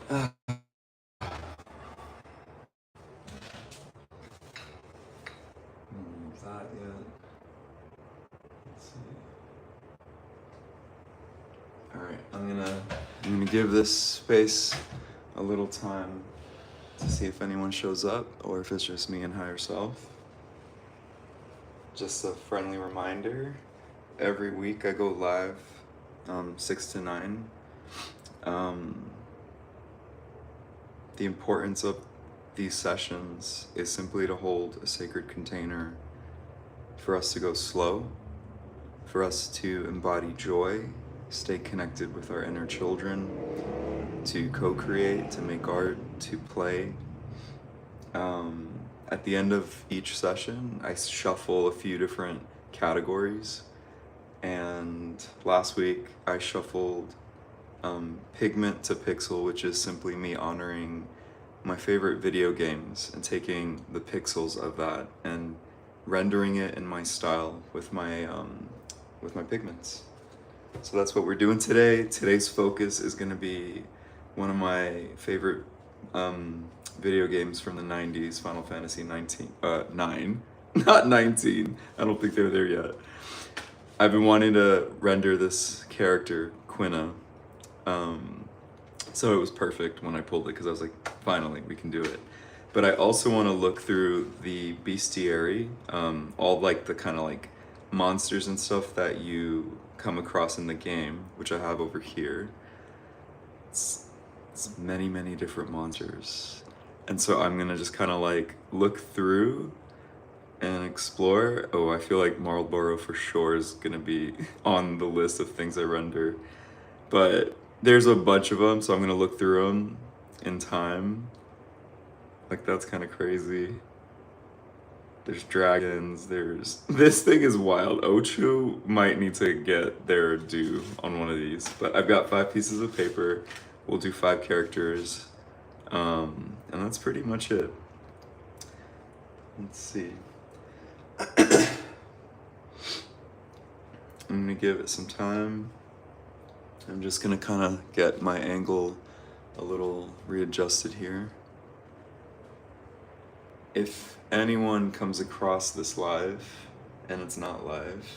Uh, that yet. Let's see. All right, I'm gonna give this space a little time to see if anyone shows up or if it's just me and higher self. Just a friendly reminder, every week I go live 6 to 9. The importance of these sessions is simply to hold a sacred container for us to go slow, for us to embody joy, stay connected with our inner children, to co-create, to make art, to play. At the end of each session, I shuffle a few different categories. And last week, I shuffled Pigment to Pixel, which is simply me honoring my favorite video games and taking the pixels of that and rendering it in my style with my pigments. So that's what we're doing today. Today's focus is going to be one of my favorite video games from the 90s, Final Fantasy 9, not 19. I don't think they were there yet. I've been wanting to render this character, Quina, so it was perfect when I pulled it because I was like, finally, we can do it. But I also want to look through the Bestiary, all like the kind of like monsters and stuff that you come across in the game, which I have over here. It's many, many different monsters. And so I'm gonna just kind of like look through and explore. Oh, I feel like Marlboro for sure is gonna be on the list of things I render. But there's a bunch of them, so I'm gonna look through them in time. Like, that's kind of crazy. There's dragons, this thing is wild. Ochu might need to get their due on one of these, but I've got 5 pieces of paper. We'll do 5 characters, and that's pretty much it. Let's see. I'm gonna give it some time. I'm just gonna kind of get my angle a little readjusted here. If anyone comes across this live, and it's not live,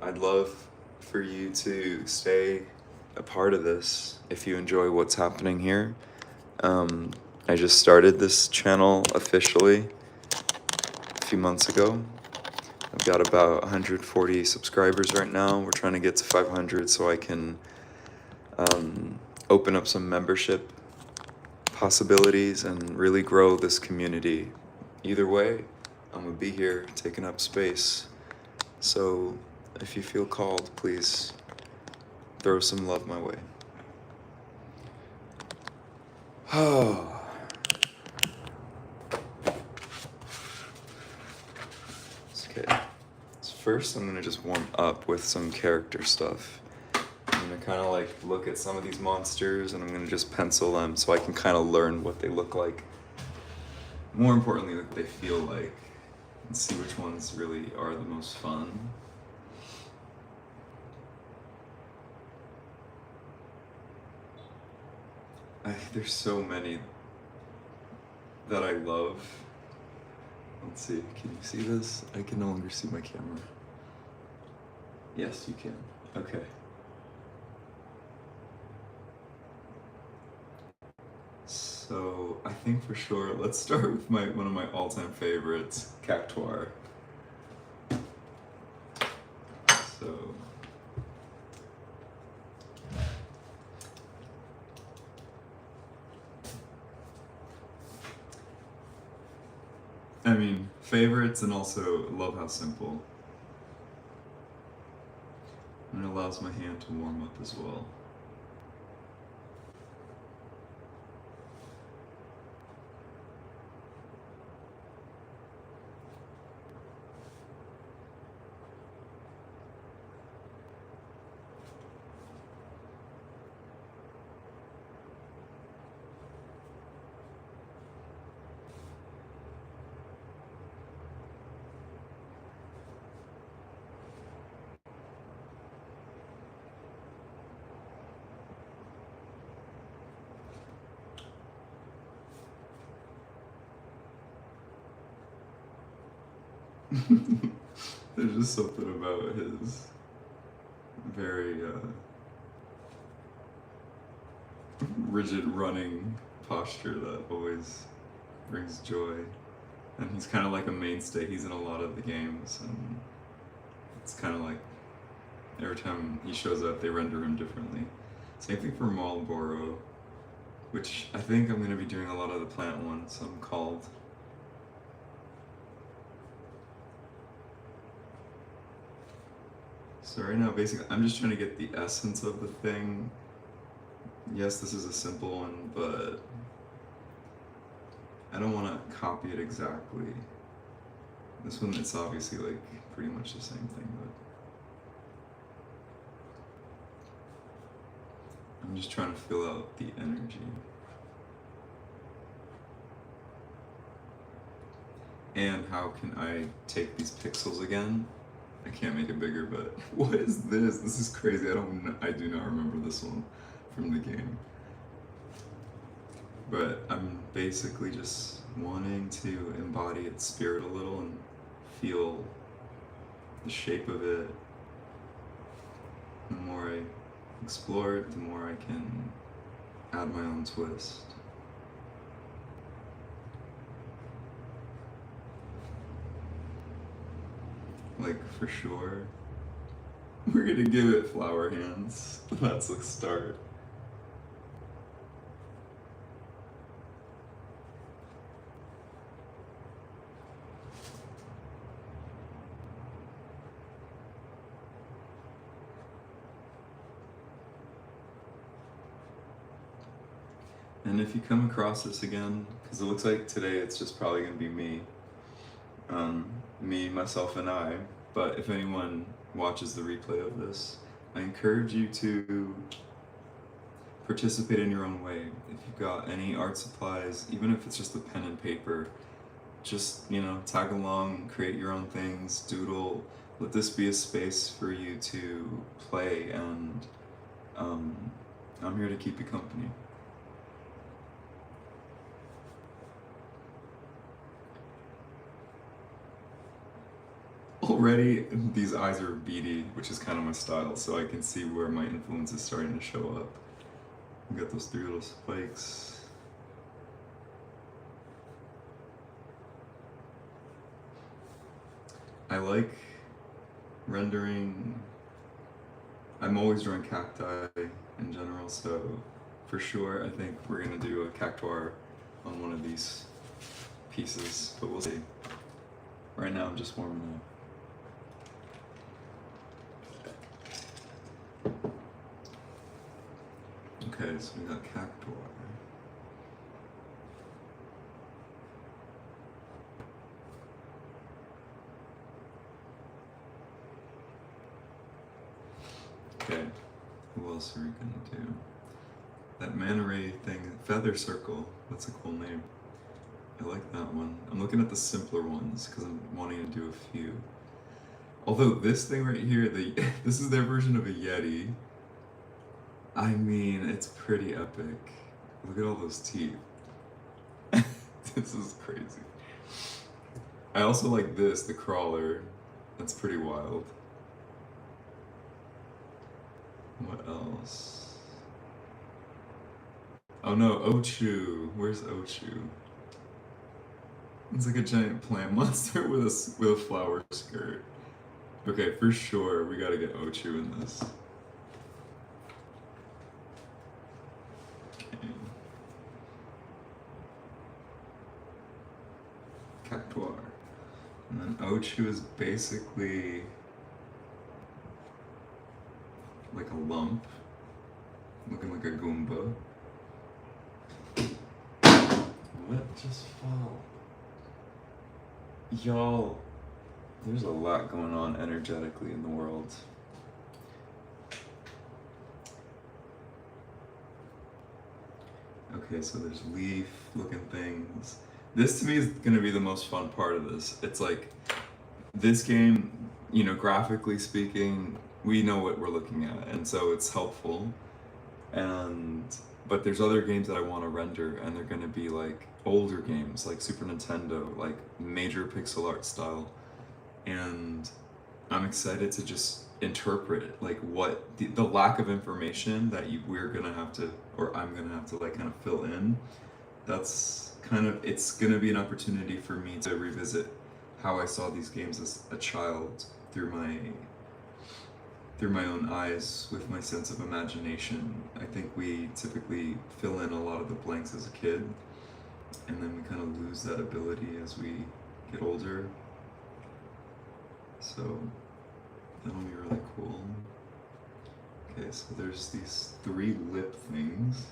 I'd love for you to stay a part of this if you enjoy what's happening here. I just started this channel officially a few months ago. I've got about 140 subscribers right now. We're trying to get to 500 so I can open up some membership possibilities and really grow this community. Either way, I'm gonna be here taking up space. So if you feel called, please throw some love my way. Oh. Okay. So first, I'm gonna just warm up with some character stuff. I'm gonna kind of like look at some of these monsters and I'm gonna just pencil them so I can kind of learn what they look like. More importantly, what they feel like, and see which ones really are the most fun. There's so many that I love. Let's see, can you see this? I can no longer see my camera. Yes, you can. Okay. So I think for sure, let's start with one of my all-time favorites, Cactuar. So I mean, favorites and also love how simple. And it allows my hand to warm up as well. There's just something about his very rigid running posture that always brings joy. And he's kind of like a mainstay. He's in a lot of the games, and it's kind of like every time he shows up, they render him differently. Same thing for Marlboro, which I think I'm going to be doing a lot of the plant ones, I'm called. So right now, basically, I'm just trying to get the essence of the thing. Yes, this is a simple one, but I don't want to copy it exactly. This one, it's obviously like pretty much the same thing, but I'm just trying to fill out the energy. And how can I take these pixels again? I can't make it bigger, but what is this? This is crazy. I do not remember this one from the game. But I'm basically just wanting to embody its spirit a little and feel the shape of it. The more I explore it, the more I can add my own twist. Like, for sure, we're gonna give it flower hands. That's a start. And if you come across this again, because it looks like today it's just probably going to be me, myself, and I, but if anyone watches the replay of this, I encourage you to participate in your own way. If you've got any art supplies, even if it's just a pen and paper, just, tag along, create your own things, doodle. Let this be a space for you to play, and I'm here to keep you company. Already, these eyes are beady, which is kind of my style, so I can see where my influence is starting to show up. I've got those 3 little spikes. I like rendering. I'm always drawing cacti in general, so for sure I think we're gonna do a cactuar on one of these pieces, but we'll see. Right now I'm just warming up. Okay, so we got Cactuar. Okay, who else are we gonna do? That manta ray thing, feather circle, that's a cool name. I like that one. I'm looking at the simpler ones because I'm wanting to do a few. Although this thing right here, this is their version of a Yeti. I mean, it's pretty epic. Look at all those teeth. This is crazy. I also like this, the crawler. That's pretty wild. What else? Oh no, Ochu. Where's Ochu? It's like a giant plant monster with a flower skirt. Okay, for sure, we gotta get Ochu in this. Cactuar. And then Ochu is basically like a lump, looking like a Goomba. What just fell? Y'all, there's a lot going on energetically in the world. Okay, so there's leaf looking things. This to me is gonna be the most fun part of this. It's like, this game, graphically speaking, we know what we're looking at, and so it's helpful. But there's other games that I want to render, and they're going to be like older games, like Super Nintendo, like major pixel art style. and I'm excited to just interpret it, like what the lack of information that we're gonna have to, or I'm gonna have to like kind of fill in. That's kind of, it's gonna be an opportunity for me to revisit how I saw these games as a child through my own eyes with my sense of imagination. I think we typically fill in a lot of the blanks as a kid, and then we kind of lose that ability as we get older. So that'll be really cool. Okay, so there's these 3 lip things.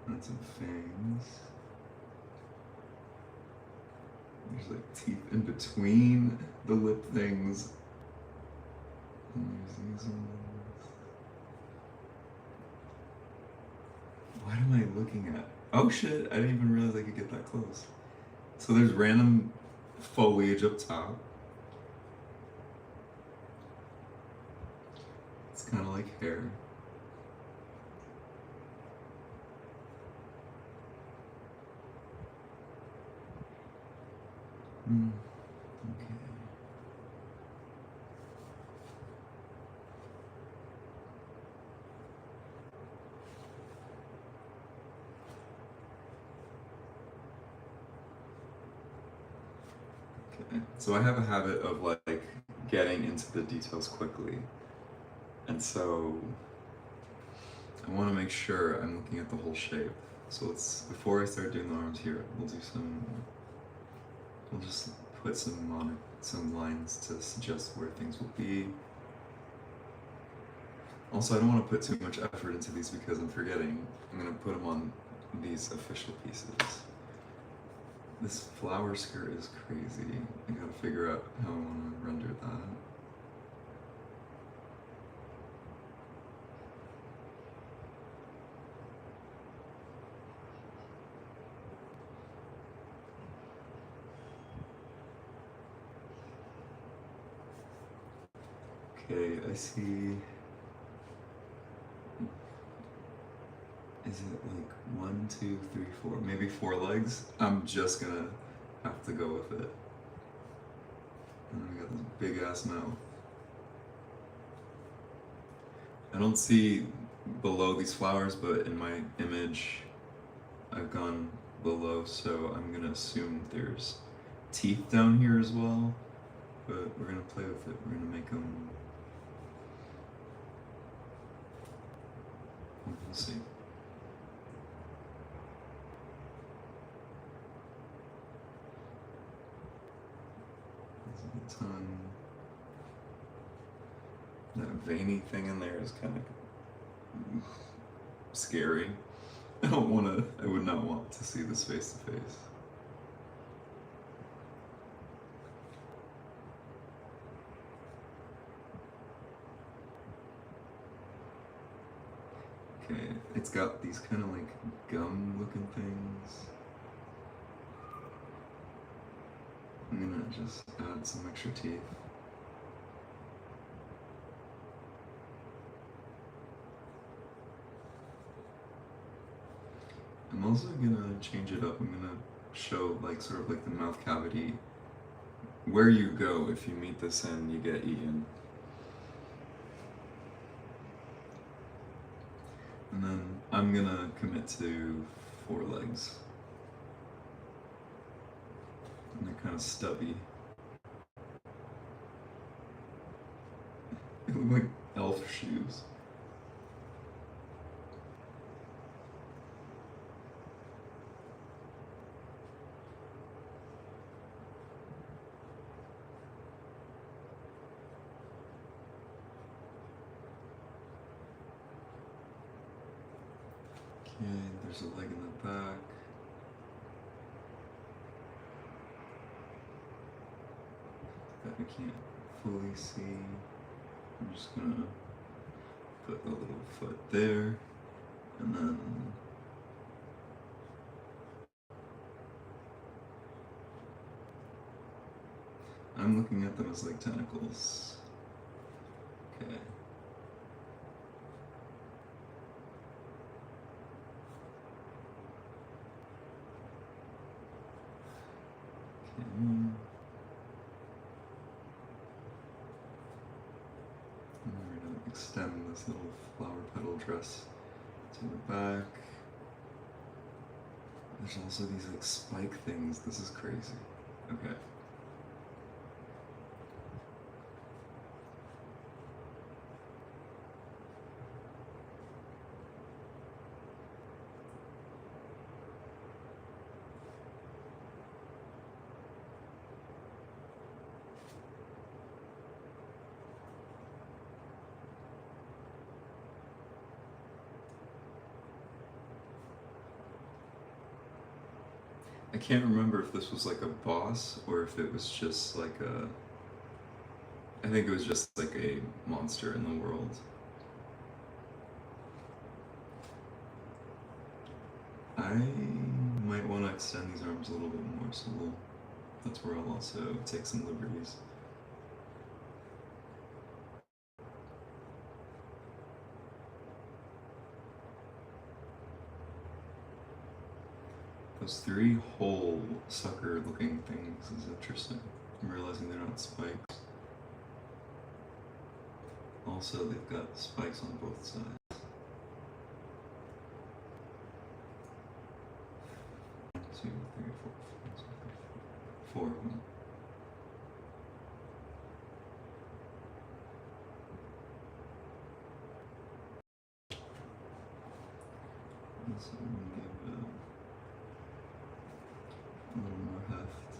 And some fangs. There's like teeth in between the lip things. And there's these ones. What am I looking at? Oh shit, I didn't even realize I could get that close. So there's random foliage up top. It's kind of like hair. Okay. Okay. So I have a habit of like getting into the details quickly. And so I want to make sure I'm looking at the whole shape. So let's, before I start doing the arms here, we'll just put some lines to suggest where things will be. Also, I don't want to put too much effort into these because I'm forgetting. I'm going to put them on these official pieces. This flower skirt is crazy. I gotta figure out how I want to render that. Okay, I see. Is it like 1, 2, 3, 4, maybe 4 legs? I'm just gonna have to go with it. And then we got this big ass mouth. I don't see below these flowers, but in my image, I've gone below, so I'm gonna assume there's teeth down here as well. But we're gonna play with it. We're gonna make them. We'll see. Tongue. That veiny thing in there is kind of scary. I would not want to see this face to face. Okay, it's got these kind of like gum looking things. I'm gonna just add some extra teeth. I'm also gonna change it up. I'm gonna show like sort of like the mouth cavity, where you go if you meet this and you get eaten. And then I'm gonna commit to 4 legs. And they're kind of stubby. They look like elf shoes. Okay, there's a leg in the back. That we can't fully see. I'm just gonna put a little foot there, and then I'm looking at them as like tentacles. Okay. extend this little flower petal dress to the back. There's also these like spike things. This is crazy. Okay. I can't remember if this was like a boss or if it was just like a... I think it was just like a monster in the world. I might want to extend these arms a little bit more, so that's where I'll also take some liberties. Those three whole sucker looking things is interesting. I'm realizing they're not spikes. Also, they've got spikes on both sides. 1, 2, 3, 4, 4 of them. So I'm gonna give it a little more heft.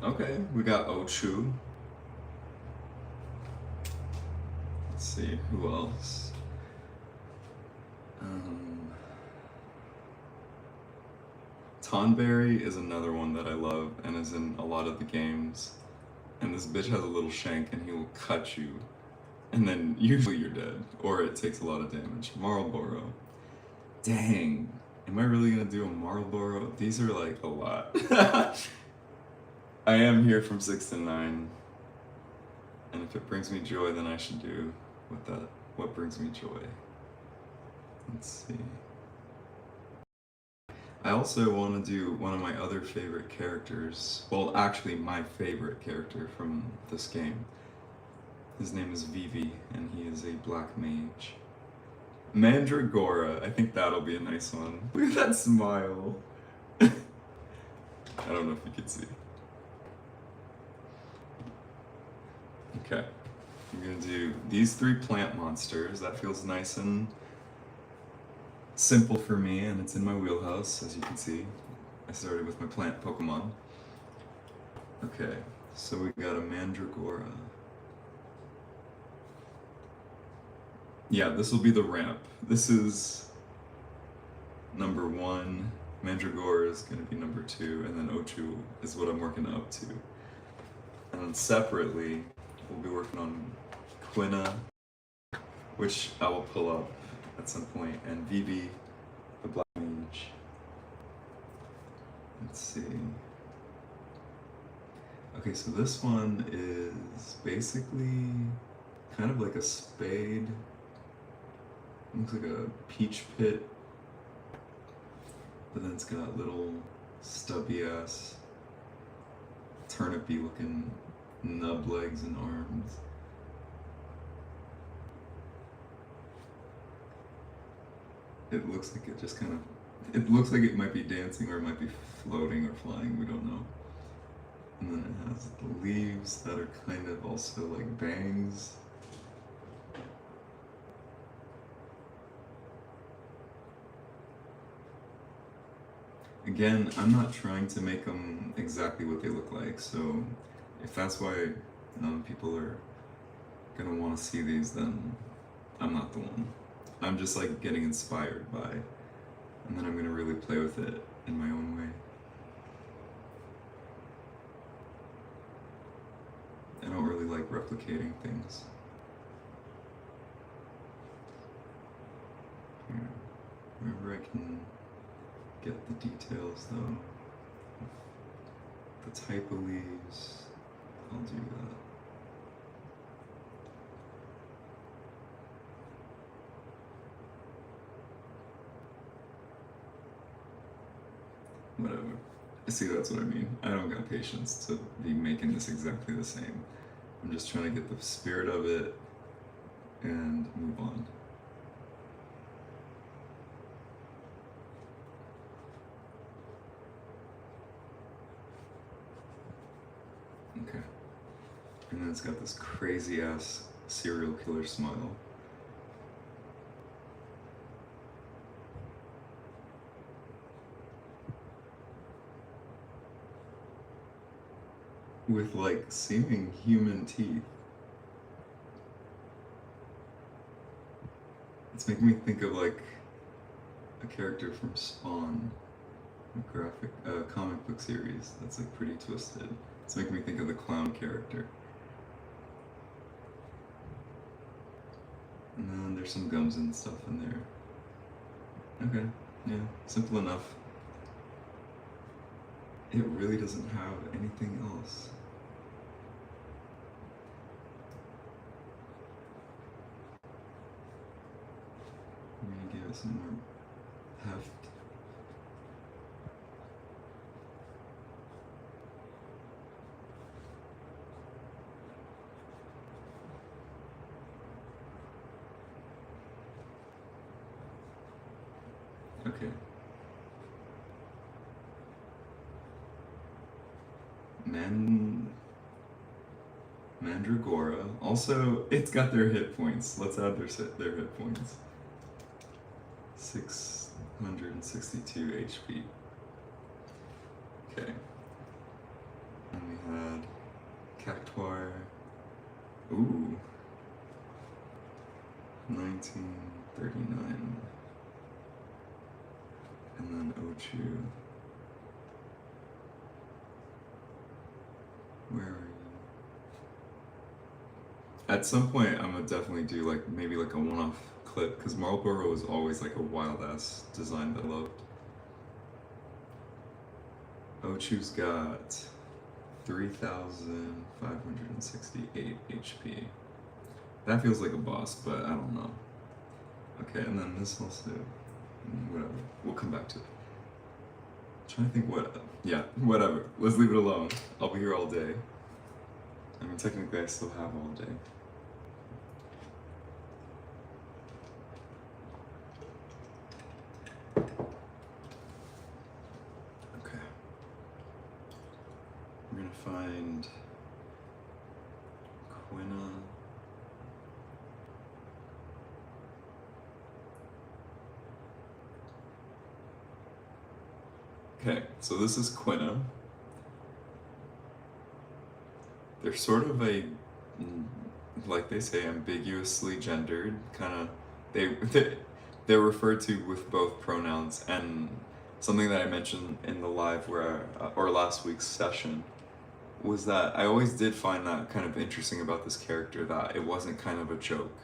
Okay, we got Ochu. Let's see, who else? Tonberry is another one that I love and is in a lot of the games. And this bitch has a little shank and he will cut you. And then usually you're dead, or it takes a lot of damage. Marlboro. Dang. Am I really gonna do a Marlboro? These are like a lot. I am here from 6 to 9. And if it brings me joy, then I should do what brings me joy. Let's see. I also want to do one of my other favorite characters. Well, actually my favorite character from this game. His name is Vivi, and he is a black mage. Mandragora, I think that'll be a nice one. Look at that smile. I don't know if you can see. Okay, I'm gonna do these 3 plant monsters. That feels nice and simple for me, and it's in my wheelhouse, as you can see. I started with my plant Pokemon. Okay, so we got a Mandragora. Yeah, this will be the ramp. This is number 1, Mandragora is going to be number 2, and then Ochu is what I'm working up to. And then separately, we'll be working on Quina, which I will pull up at some point, and Vivi, the black mage. Let's see. Okay, so this one is basically kind of like a spade. Looks like a peach pit, but then it's got little stubby ass turnipy looking nub legs and arms. It looks like it just kind of, it looks like it might be dancing or it might be floating or flying, we don't know. And then it has the leaves that are kind of also like bangs. Again, I'm not trying to make them exactly what they look like, so if that's why people are gonna want to see these, then I'm not the one. I'm just like getting inspired by, and then I'm gonna really play with it in my own way. I don't really like replicating things. Here, wherever I can get the details though, the type of leaves, I'll do that. Whatever. See, that's what I mean. I don't got patience to be making this exactly the same. I'm just trying to get the spirit of it and move on. Okay. And then it's got this crazy ass serial killer smile. With like seeming human teeth. It's making me think of like a character from Spawn, a comic book series that's like pretty twisted. It's making me think of the clown character. And then there's some gums and stuff in there. Okay, yeah, simple enough. It really doesn't have anything else. I'm gonna give it some more heft. Okay. Mandragora. Also, it's got their hit points. Let's add their hit points. 662 HP. Okay. And we had Cactuar. Ooh. 1939. And then Ochu. Where are you? At some point, I'm gonna definitely do like maybe like a one-off clip because Marlboro was always like a wild-ass design that I loved. Ochu's got 3,568 HP. That feels like a boss, but I don't know. Okay, and then this also, whatever. We'll come back to it. I'm trying to think what, yeah, whatever. Let's leave it alone. I'll be here all day. I mean, technically I still have all day. Okay. We're gonna find Quina. Okay, so this is Quina. They're sort of a, like they say, ambiguously gendered, kind of, they're referred to with both pronouns, and something that I mentioned in the live or last week's session was that I always did find that kind of interesting about this character, that it wasn't kind of a joke.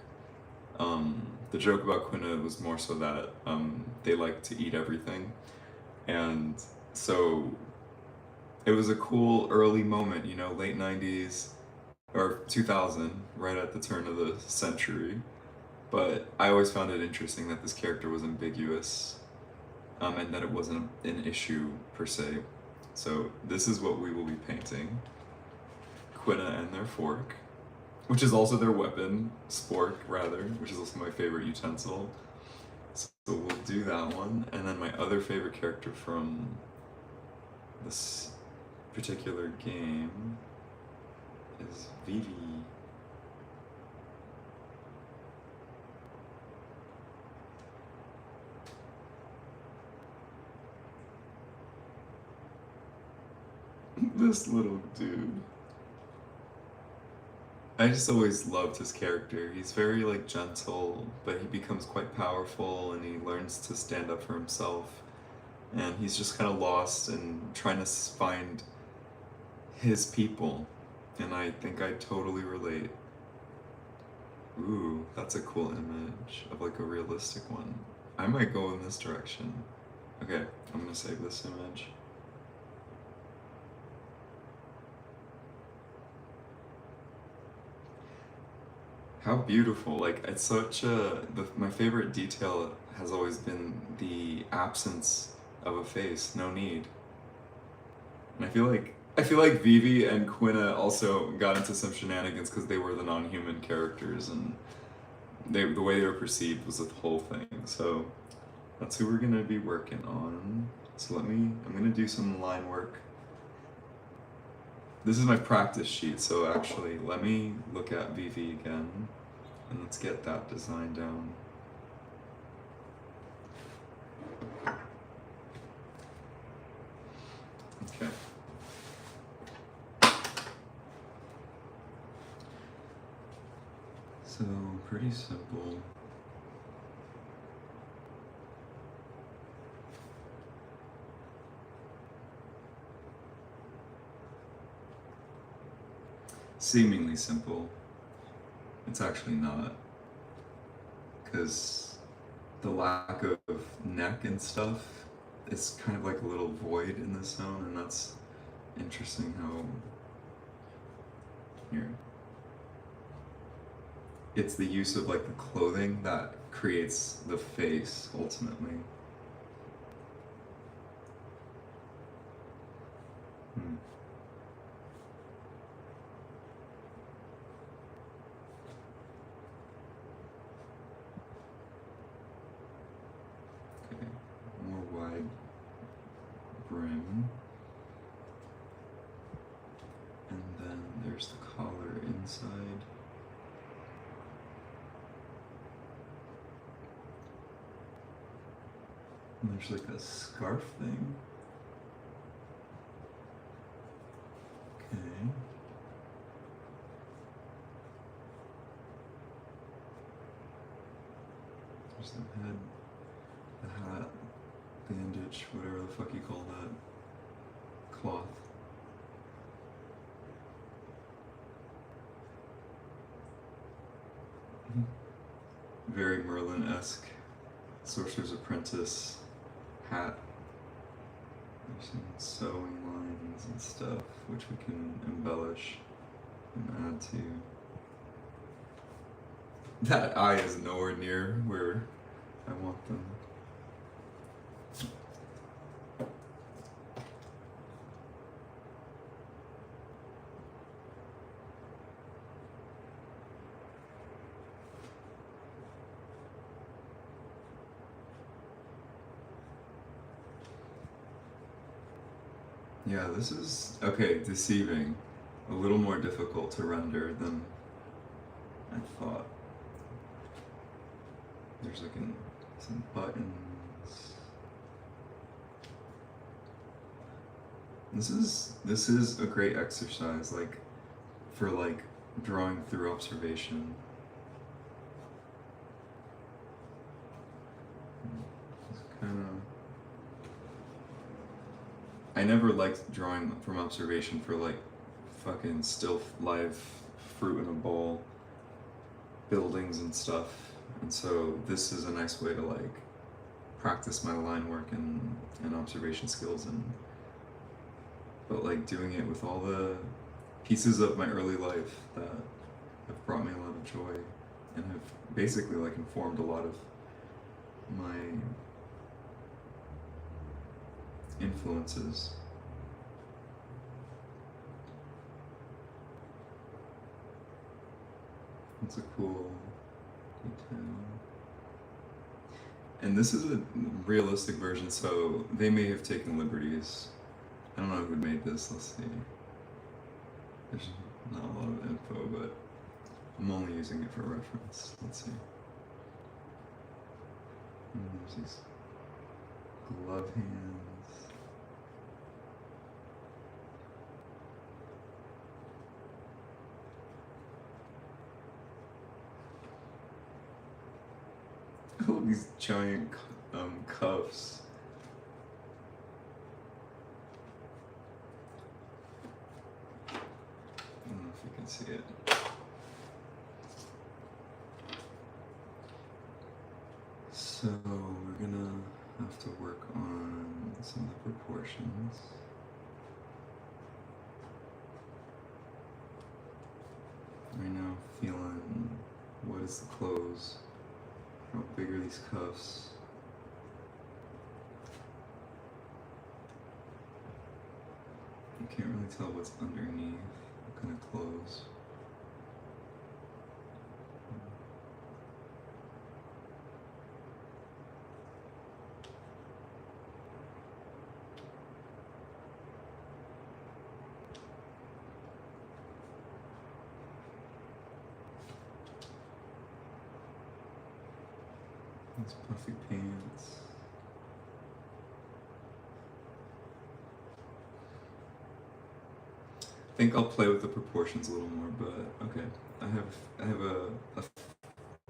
The joke about Quina was more so that they like to eat everything, and so it was a cool early moment, you know, late 90s or 2000, right at the turn of the century. But I always found it interesting that this character was ambiguous, and that it wasn't an issue per se. So this is what we will be painting. Quina and their fork, which is also their weapon, spork rather, which is also my favorite utensil. So we'll do that one, and then my other favorite character from this particular game is Vivi. This little dude. I just always loved his character. He's very like gentle, but he becomes quite powerful and he learns to stand up for himself. And he's just kind of lost and trying to find his people. And I think I totally relate. Ooh, that's a cool image of like a realistic one. I might go in this direction. Okay, I'm gonna save this image. How beautiful, like it's such a, my favorite detail has always been the absence of a face, no need. And I feel like I feel like Vivi and Quina also got into some shenanigans because they were the non-human characters, and the way they were perceived was the whole thing. So that's who we're gonna be working on. So I'm gonna do some line work. This is my practice sheet, so actually let me look at Vivi again, and let's get that design down. Okay. So, pretty simple. Seemingly simple. It's actually not. Because the lack of neck and stuff is kind of like a little void in this zone, and that's interesting how here. It's the use of like the clothing that creates the face ultimately. Okay, more wide brim. And then there's the collar inside. And there's like a scarf thing. Okay. There's the head, the hat, bandage, whatever the fuck you call that. Cloth. Very Merlin-esque. Sorcerer's Apprentice hat. There's some sewing lines and stuff which we can embellish and add to. That eye is nowhere near where I want them. Yeah, this is, okay, deceiving. A little more difficult to render than I thought. There's like some buttons. This is a great exercise, like, for like drawing through observation. It's kind of, I never liked drawing from observation for like fucking still live fruit in a bowl, buildings and stuff. And so this is a nice way to like practice my line work and observation skills, but like doing it with all the pieces of my early life that have brought me a lot of joy and have basically like informed a lot of my influences. It's a cool detail. And this is a realistic version, so they may have taken liberties. I don't know who made this, let's see. There's not a lot of info, but I'm only using it for reference. Let's see. And there's these glove hands. All these giant cuffs. I don't know if you can see it. So we're gonna have to work on some of the proportions. Right now, feeling what is the clothes, how big are these cuffs. can't really tell what's underneath. What kind of clothes? These puffy pants. I think I'll play with the proportions a little more, but okay. I have a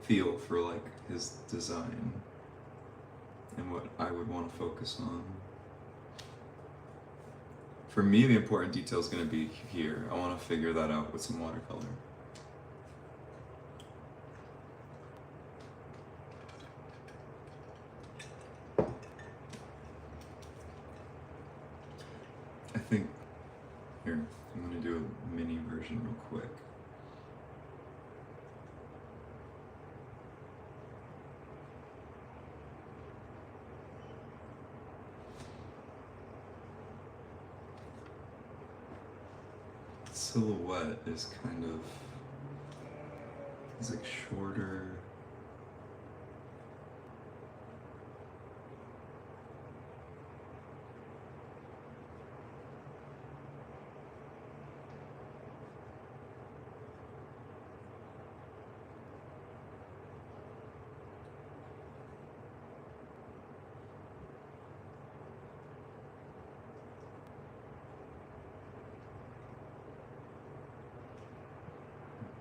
feel for like his design and what I would want to focus on. For me, the important detail is going to be here. I want to figure that out with some watercolor. I think, here, I'm going to do a mini version real quick. Silhouette is kind of, it's like shorter.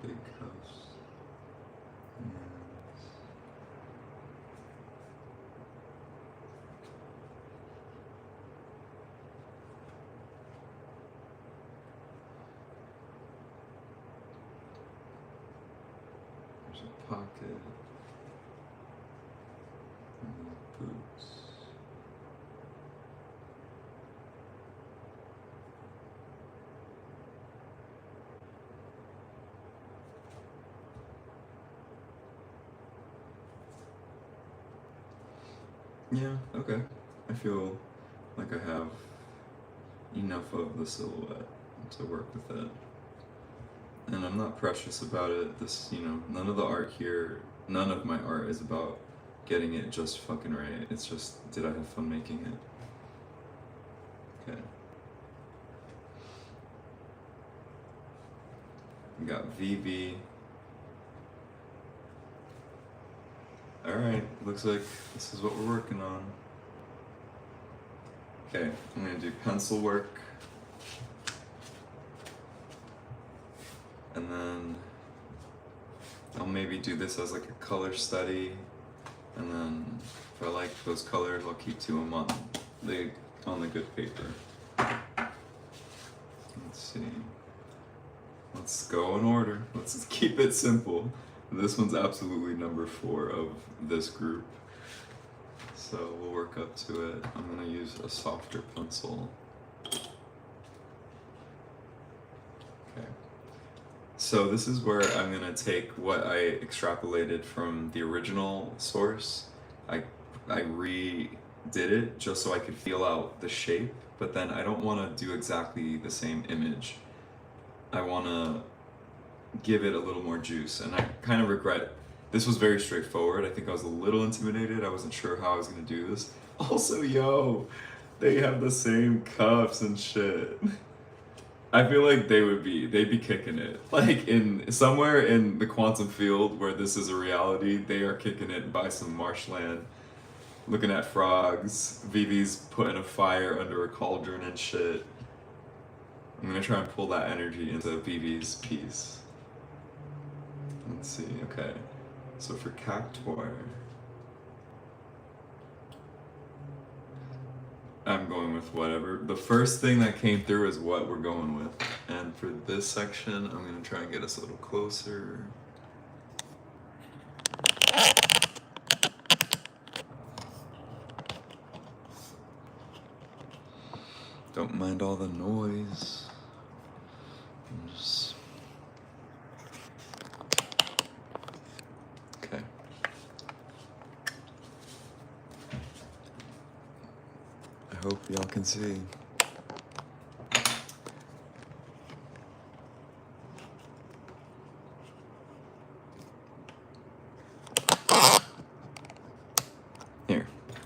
Big cuffs. There's a pocket. And boots. Yeah, okay. I feel like I have enough of the silhouette to work with it. And I'm not precious about it. This, you know, none of the art here, none of my art is about getting it just fucking right. It's just, did I have fun making it? Okay. We got VV. Alright, looks like this is what we're working on. Okay, I'm gonna do pencil work. And then I'll maybe do this as like a color study. And then if I like those colors, I'll keep to them on the good paper. Let's see. Let's go in order. Let's keep it simple. This one's absolutely number 4 of this group. So we'll work up to it. I'm gonna use a softer pencil. Okay. So this is where I'm gonna take what I extrapolated from the original source. I redid it just so I could feel out the shape, but then I don't wanna do exactly the same image. I wanna give it a little more juice, and I kind of regret. This was very straightforward. I think I was a little intimidated. I wasn't sure how I was gonna do this. Also, yo, they have the same cuffs and shit. I feel like they'd be kicking it. Like in somewhere in the quantum field where this is a reality, they are kicking it by some marshland, looking at frogs. Vivi's putting a fire under a cauldron and shit. I'm gonna try and pull that energy into Vivi's piece. Let's see, okay. So for Cactuar, I'm going with whatever. The first thing that came through is what we're going with. And for this section, I'm gonna try and get us a little closer. Don't mind all the noise. Just... Okay. I hope y'all can see.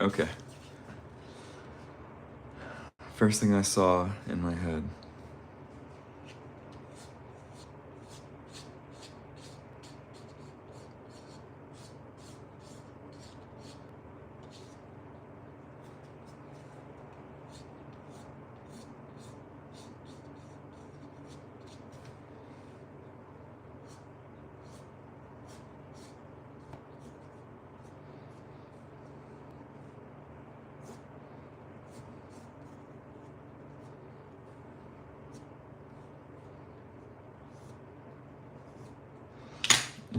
Okay. First thing I saw in my head.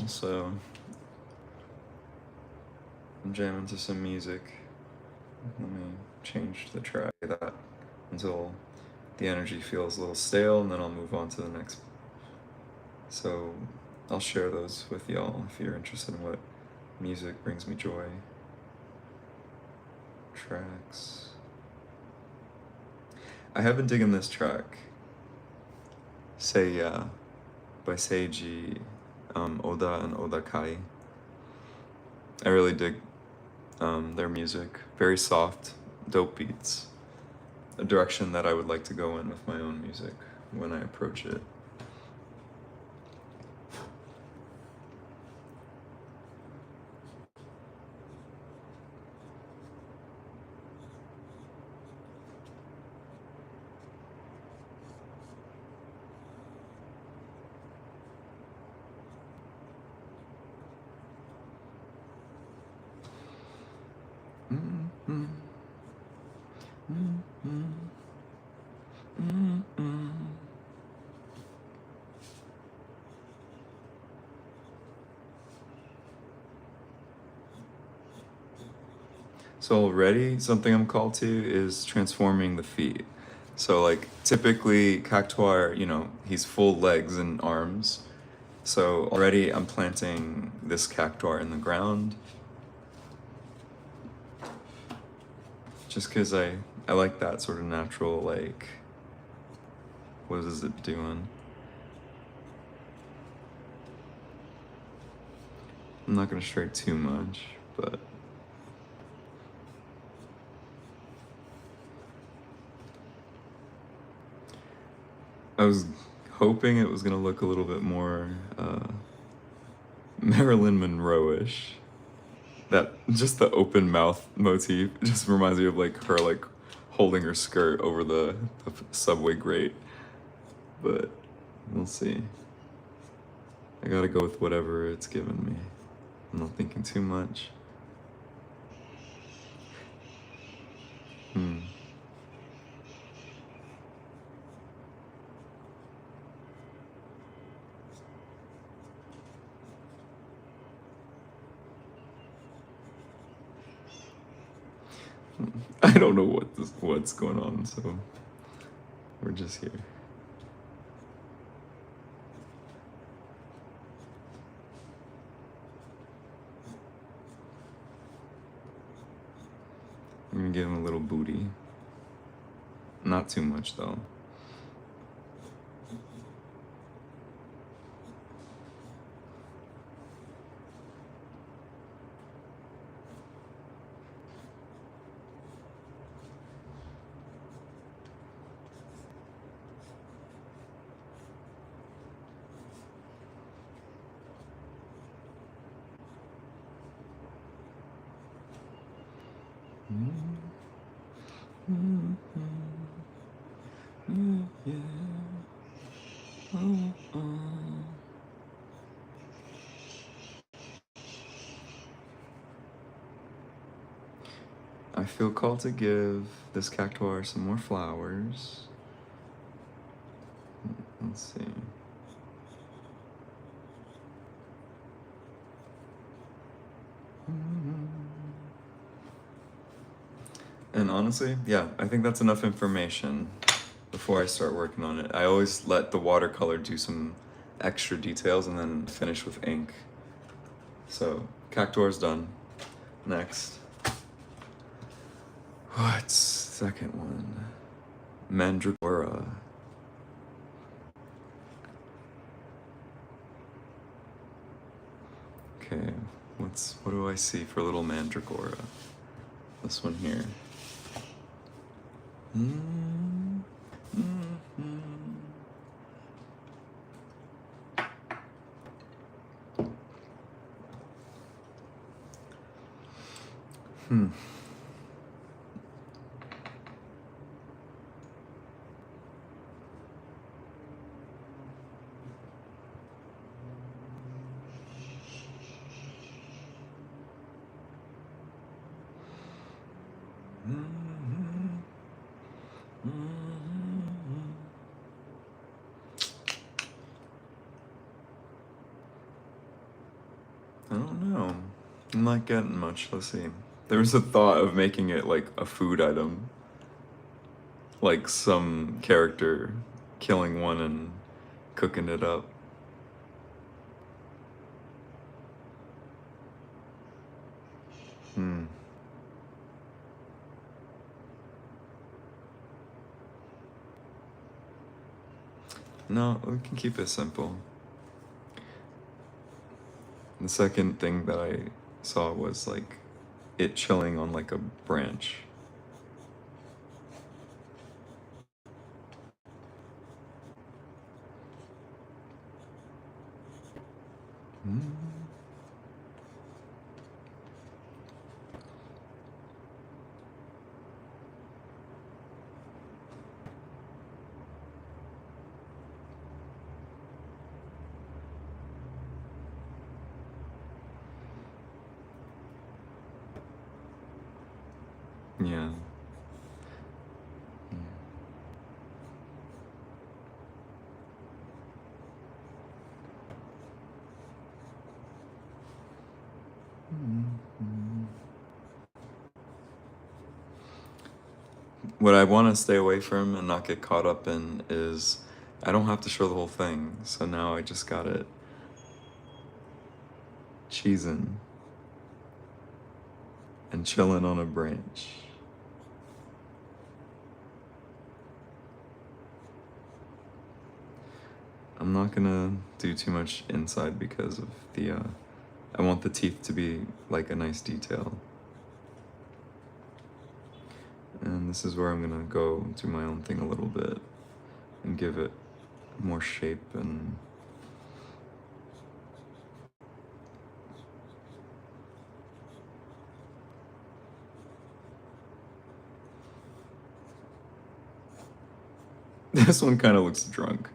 Also, I'm jamming to some music. Let me change the track of that until the energy feels a little stale, and then I'll move on to the next. So I'll share those with y'all if you're interested in what music brings me joy. Tracks. I have been digging this track. Say Yeah by Seiji, Oda and Oda Kai. I really dig their music. Very soft, dope beats. A direction that I would like to go in with my own music when I approach it. Mm-hmm. Mm-hmm. Mm-hmm. So already something I'm called to is transforming the feet. So like typically Cactuar, you know, he's full legs and arms. So already I'm planting this Cactuar in the ground. Just because I like that sort of natural, like, what is it doing? I'm not gonna stray too much, but I was hoping it was gonna look a little bit more Marilyn Monroe-ish. That just the open mouth motif just reminds me of like her like holding her skirt over the subway grate. But we'll see. I gotta go with whatever it's given me. I'm not thinking too much. I don't know what's going on, so we're just here. I'm gonna give him a little booty. Not too much though. I feel called to give this Cactuar some more flowers. Let's see. And honestly, yeah, I think that's enough information before I start working on it. I always let the watercolor do some extra details and then finish with ink. So, Cactuar's done. Next. What's second one? Mandragora. Okay, what do I see for little Mandragora? This one here. I don't know. I'm not getting much. Let's see. There was a thought of making it like a food item. Like some character killing one and cooking it up. No, we can keep it simple. The second thing that I saw was like it chilling on like a branch. Yeah. What I want to stay away from and not get caught up in is I don't have to show the whole thing. So now I just got it cheesing and chilling on a branch. I'm not gonna do too much inside because of the, I want the teeth to be like a nice detail. And this is where I'm gonna go do my own thing a little bit and give it more shape and this one kind of looks drunk.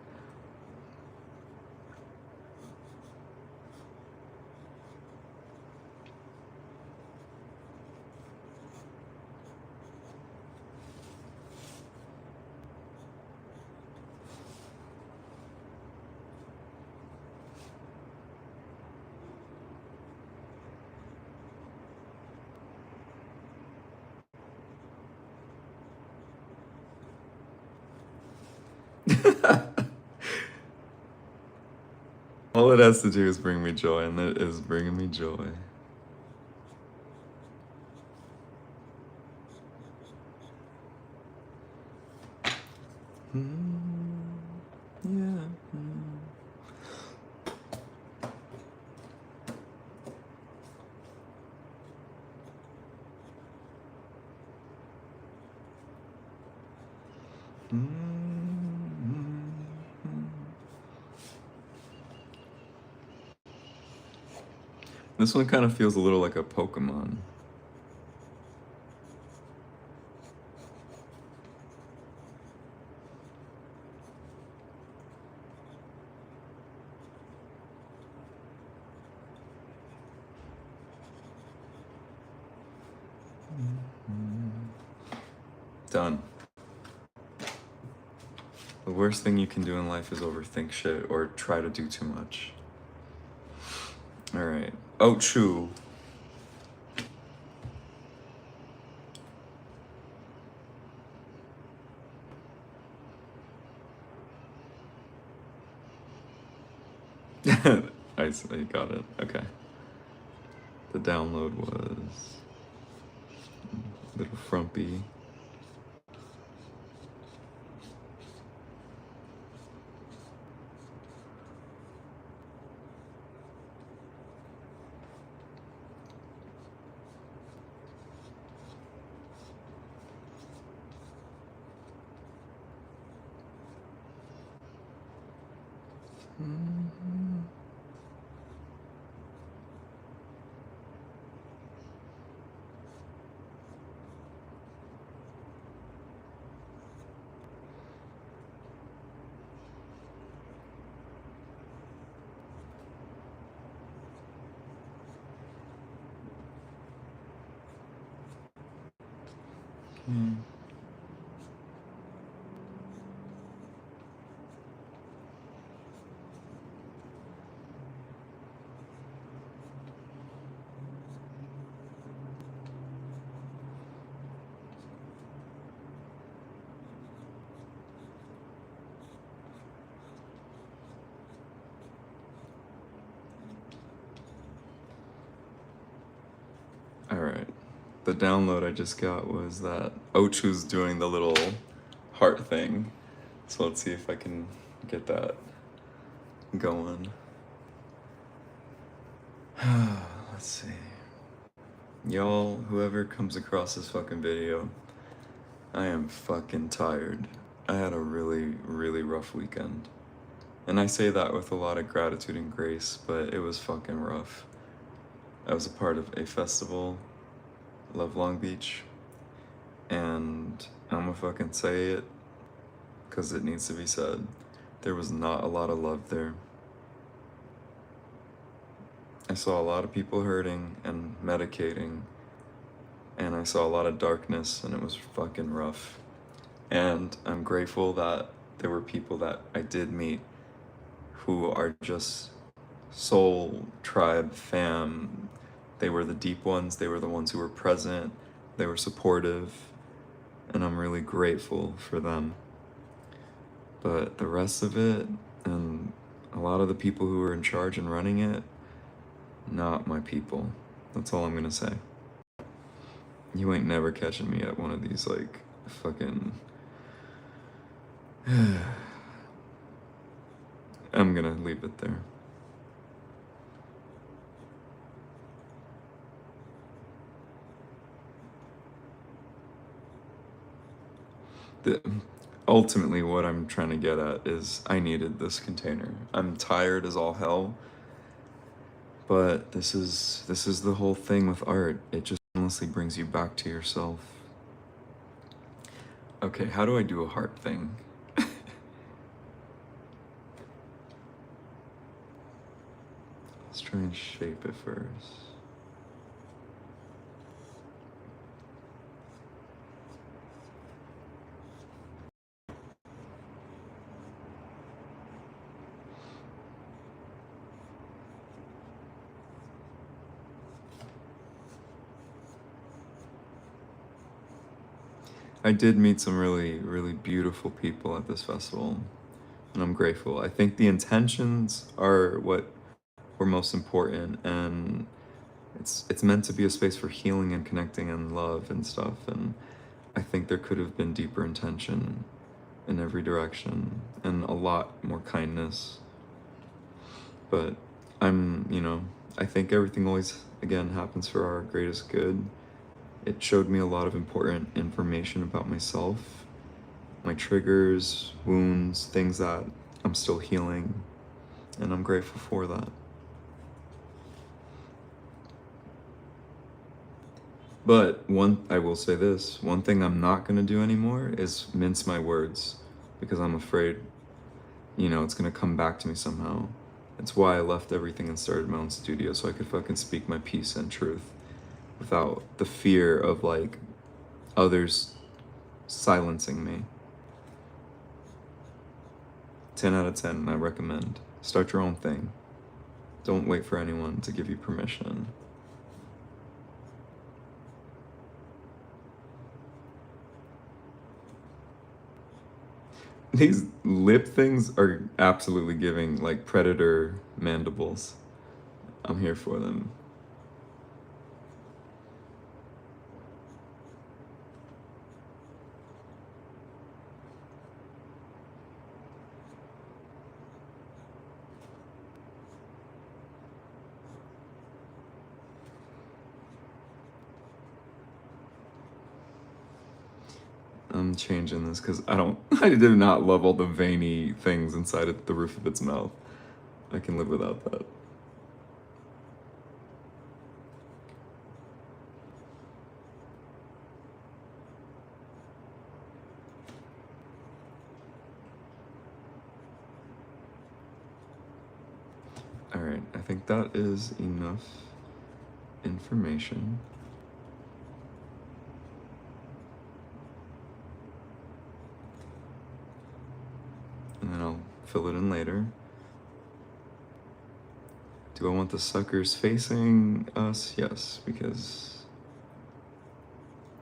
All it has to do is bring me joy, and it is bringing me joy. Yeah. This one kind of feels a little like a Pokemon. Done. The worst thing you can do in life is overthink shit or try to do too much. Alright. Ochu. I got it. Okay. The download was a little frumpy. Alright. The download I just got was that Ochu's doing the little heart thing. So let's see if I can get that going. Let's see. Y'all, whoever comes across this fucking video, I am fucking tired. I had a really, really rough weekend. And I say that with a lot of gratitude and grace, but it was fucking rough. I was a part of a festival, Love Long Beach, and I'm gonna fucking say it, because it needs to be said. There was not a lot of love there. I saw a lot of people hurting and medicating, and I saw a lot of darkness, and it was fucking rough. And I'm grateful that there were people that I did meet who are just soul, tribe, fam. They were the deep ones, they were the ones who were present, they were supportive, and I'm really grateful for them. But the rest of it, and a lot of the people who were in charge and running it, not my people. That's all I'm gonna say. You ain't never catching me at one of these, like, fucking... I'm gonna leave it there. Ultimately, what I'm trying to get at is I needed this container. I'm tired as all hell, but this is the whole thing with art. It just honestly brings you back to yourself. Okay, how do I do a heart thing? Let's try and shape it first. I did meet some really, really beautiful people at this festival, and I'm grateful. I think the intentions are what were most important, and it's meant to be a space for healing and connecting and love and stuff, and I think there could have been deeper intention in every direction and a lot more kindness. But I think everything always, again, happens for our greatest good. It showed me a lot of important information about myself, my triggers, wounds, things that I'm still healing, and I'm grateful for that. But I will say this, one thing I'm not gonna do anymore is mince my words, because I'm afraid, it's gonna come back to me somehow. It's why I left everything and started my own studio, so I could fucking speak my piece and truth without the fear of, like, others silencing me. 10 out of 10, I recommend. Start your own thing. Don't wait for anyone to give you permission. These lip things are absolutely giving, like, predator mandibles. I'm here for them. I'm changing this because I did not love all the veiny things inside of the roof of its mouth. I can live without that. All right, I think that is enough information. And then I'll fill it in later. Do I want the suckers facing us? Yes, because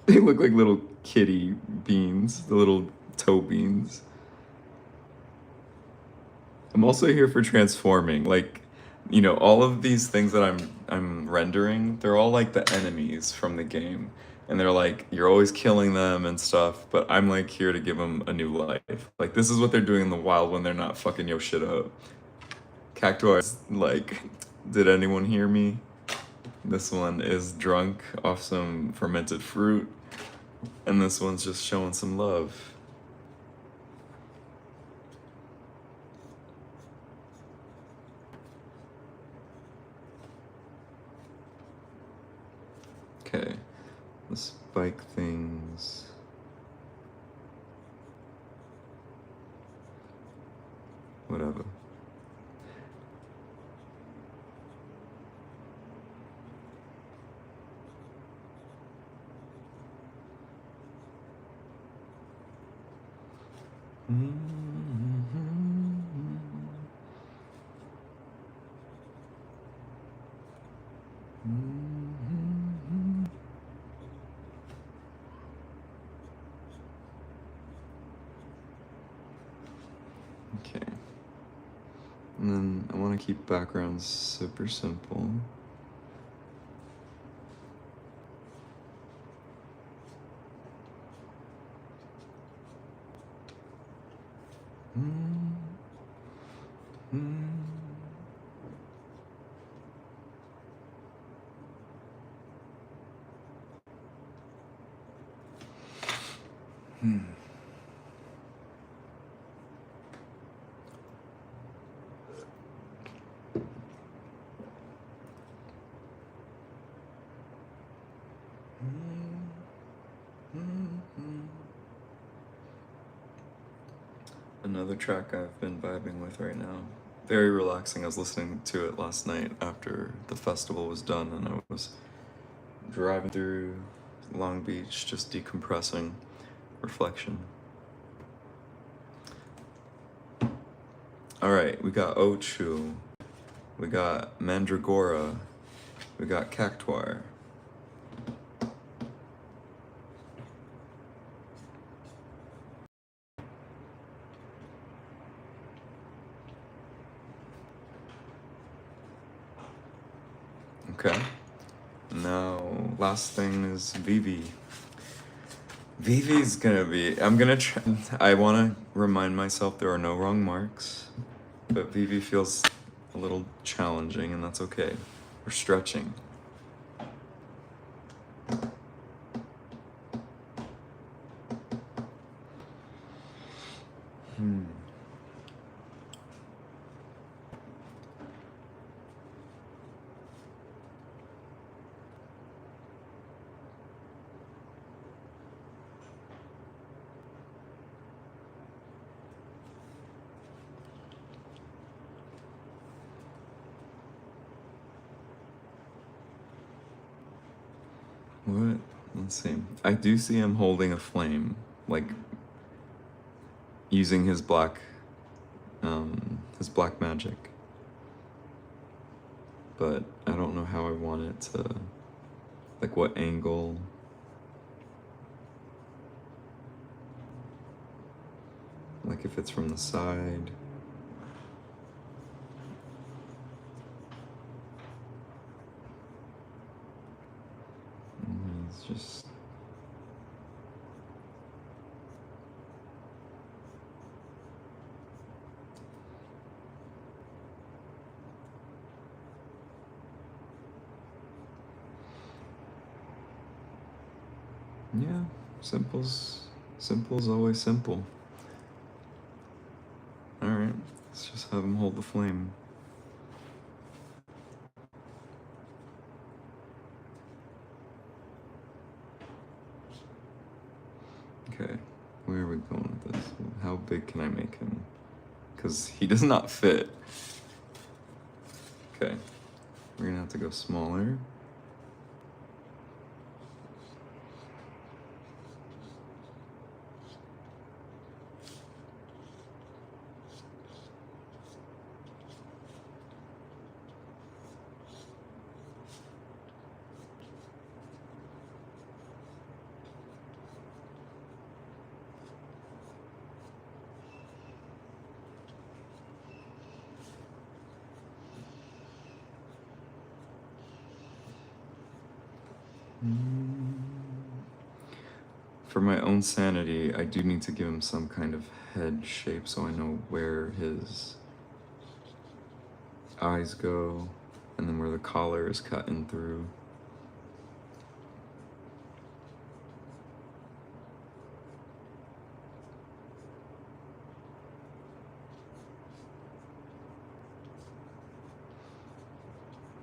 they look like little kitty beans, the little toe beans. I'm also here for transforming. Like, you know, all of these things that I'm rendering, they're all like the enemies from the game. And they're like, you're always killing them and stuff, but I'm like here to give them a new life. Like, this is what they're doing in the wild when they're not fucking your shit up. Cactuar is like, did anyone hear me? This one is drunk off some fermented fruit, and this one's just showing some love. Okay, the spike things. Whatever. Okay. And then I want to keep backgrounds super simple. Another track I've been vibing with right now. Very relaxing. I was listening to it last night after the festival was done, and I was driving through Long Beach, just decompressing, reflection. All right, we got Ochu, we got Mandragora, we got Cactuar. Okay, now last thing is Vivi. Vivi's gonna be, I wanna remind myself there are no wrong marks, but Vivi feels a little challenging, and that's okay. We're stretching. What? Let's see. I do see him holding a flame, like using his black magic. But I don't know how I want it to, like what angle. Like if it's from the side. It's just... Yeah, simple's always simple. Alright, let's just have him hold the flame. big can I make him? Because he does not fit. Okay, we're gonna have to go smaller. For my own sanity, I do need to give him some kind of head shape so I know where his eyes go and then where the collar is cut in through.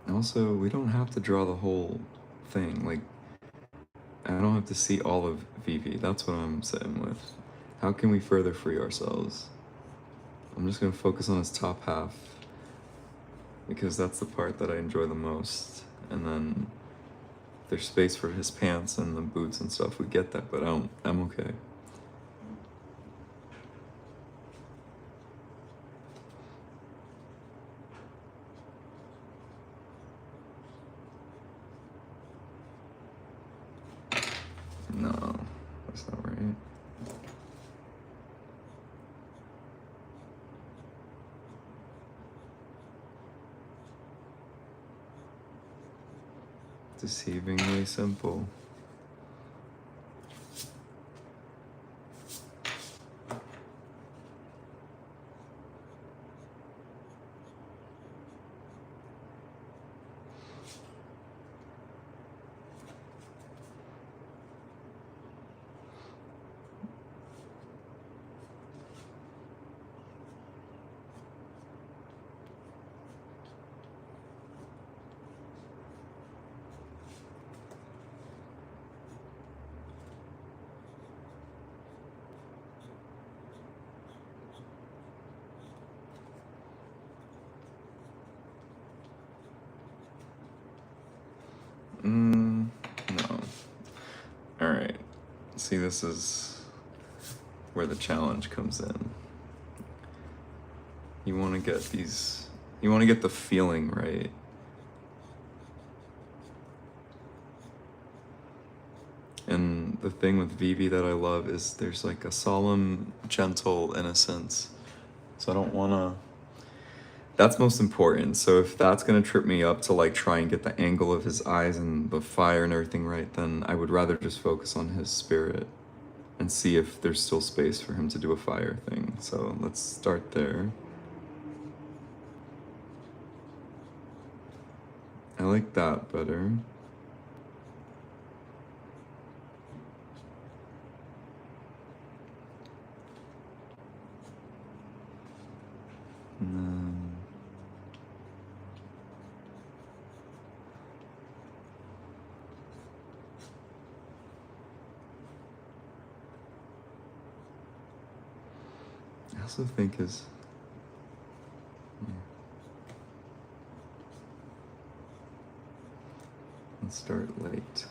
Also, we don't have to draw the whole thing. Like, I don't have to see all of Vivi. That's what I'm sitting with. How can we further free ourselves? I'm just gonna focus on his top half because that's the part that I enjoy the most. And then if there's space for his pants and the boots and stuff, we get that, but I'm okay. No, that's not right. Deceivingly simple. No. Alright. See, this is where the challenge comes in. You want to get these, you want to get the feeling right. And the thing with Vivi that I love is there's like a solemn, gentle innocence. So I don't want to, that's most important. So if that's going to trip me up to like try and get the angle of his eyes and the fire and everything right, then I would rather just focus on his spirit and see if there's still space for him to do a fire thing. So let's start there. I like that better. And then I also think his let's start late.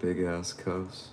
Big ass cuffs.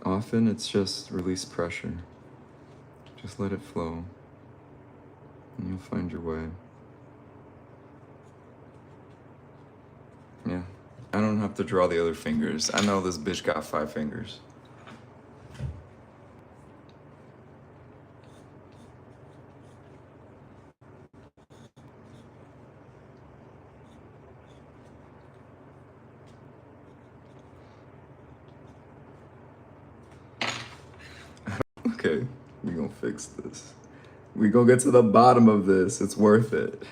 Often it's just release pressure. Just let it flow, and you'll find your way. Yeah, I don't have to draw the other fingers. I know this bitch got 5 fingers. Okay, we gonna fix this. We gonna get to the bottom of this. It's worth it.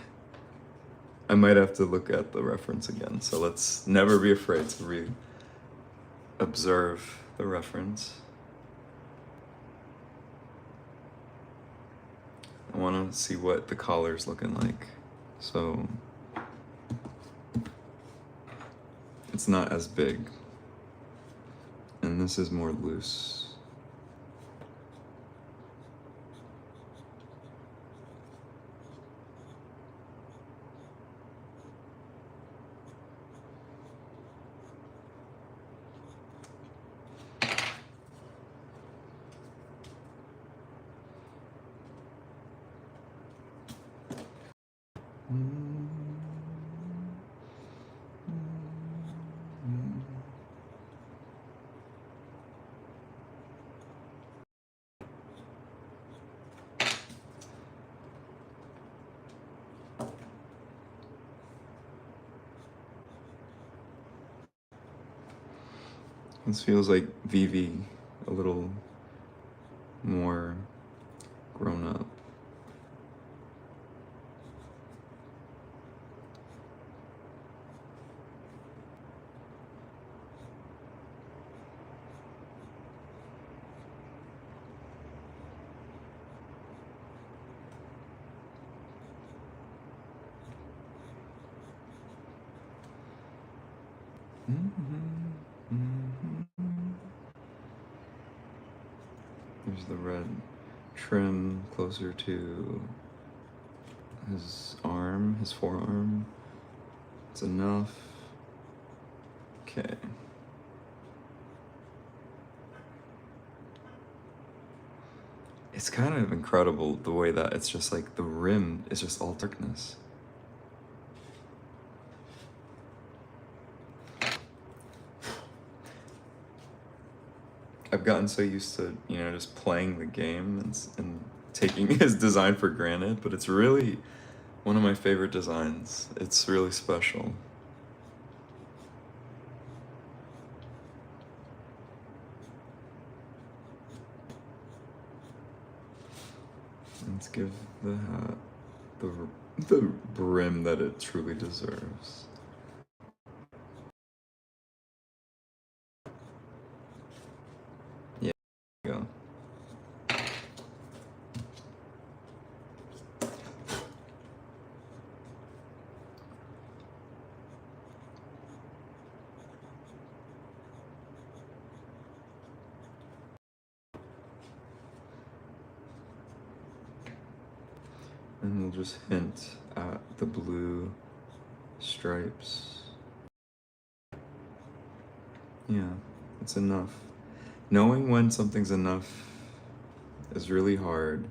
I might have to look at the reference again, so let's never be afraid to observe the reference. I want to see what the collar's looking like. So it's not as big, and this is more loose. This feels like Vivi, a little more grown up. There's the red trim closer to his arm, his forearm. It's enough. Okay. It's kind of incredible the way that it's just like the rim is just all darkness. I've gotten so used to, you know, just playing the game and taking his design for granted, but it's really one of my favorite designs. It's really special. Let's give the hat the brim that it truly deserves. Yeah, there you go. And we'll just hint at the blue stripes. Yeah, it's enough. Knowing when something's enough is really hard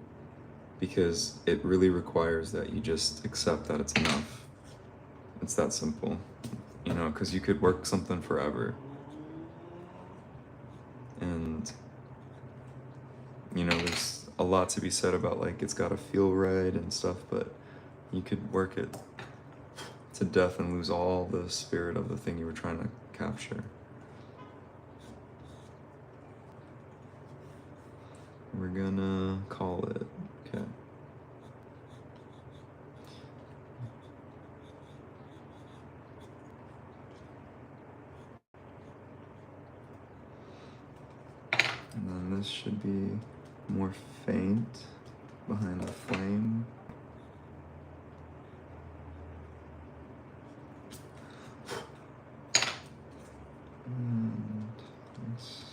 because it really requires that you just accept that it's enough. It's that simple, you know, because you could work something forever. And, you know, there's a lot to be said about like it's gotta feel right and stuff, but you could work it to death and lose all the spirit of the thing you were trying to capture. We're gonna call it, okay. And then this should be more faint behind the flame. And let's...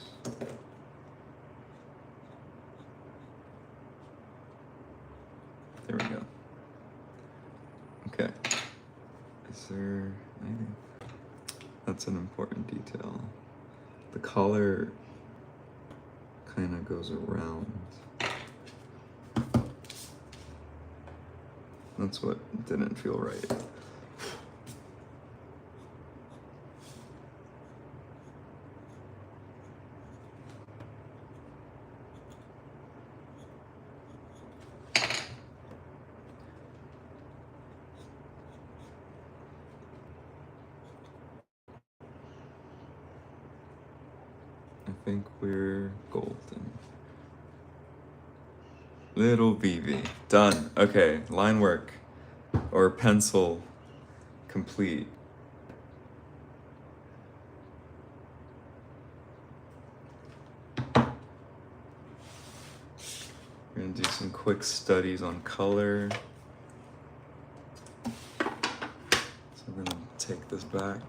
There we go. Okay. Is there anything? That's an important detail. The collar kind of goes around. That's what didn't feel right. I think we're golden. Little BB. Done. Okay, line work. Or pencil complete. We're gonna do some quick studies on color. So I'm gonna take this back.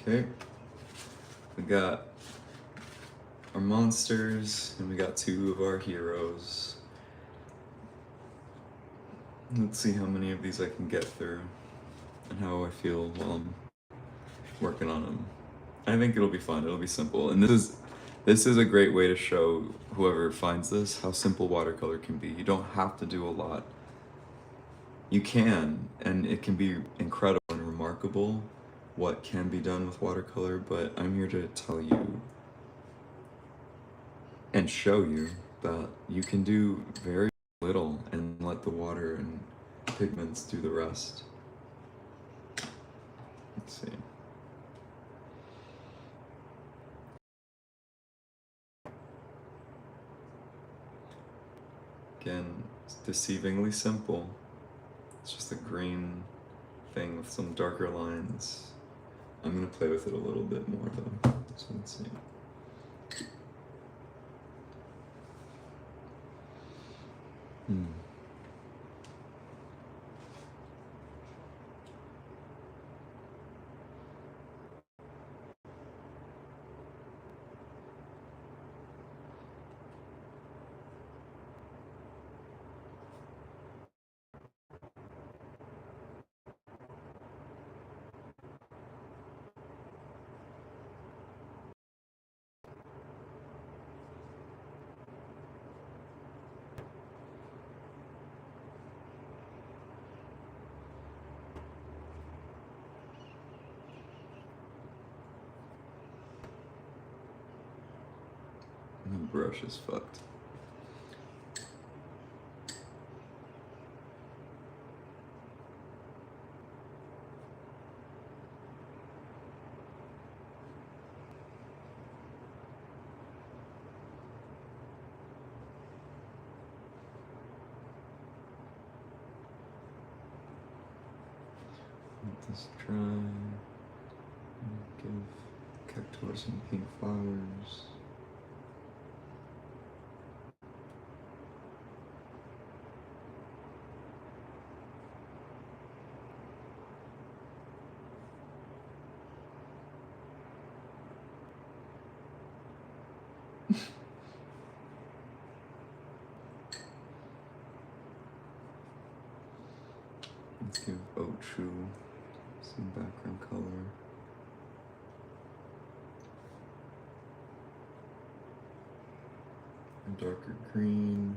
Okay, we got our monsters and we got two of our heroes. Let's see how many of these I can get through and how I feel while I'm working on them. I think it'll be fun, it'll be simple. And this is a great way to show whoever finds this how simple watercolor can be. You don't have to do a lot. You can, and it can be incredible and remarkable what can be done with watercolor, but I'm here to tell you and show you that you can do very little and let the water and pigments do the rest. Let's see. Again, it's deceivingly simple. It's just a green thing with some darker lines. I'm gonna play with it a little bit more though, so let's see. My brush is fucked. Let this dry. Give Cactuar some pink flowers. Let's give Ochu some background color. A darker green.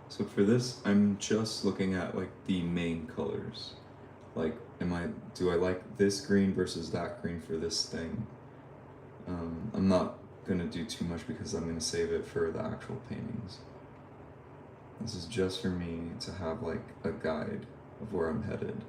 So for this, I'm just looking at like the main colors. Like, do I like this green versus that green for this thing? I'm not gonna do too much because I'm gonna save it for the actual paintings. This is just for me to have like a guide of where I'm headed.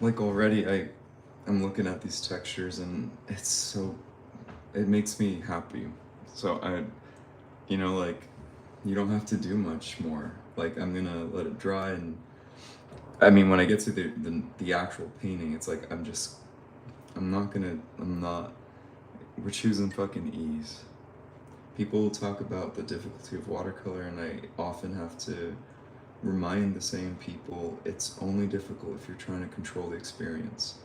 Like already I'm looking at these textures and it makes me happy. So like, you don't have to do much more. Like, I'm gonna let it dry, and I mean, when I get to the actual painting, it's like we're choosing fucking ease. People talk about the difficulty of watercolor, and I often have to remind the same people it's only difficult if you're trying to control the experience.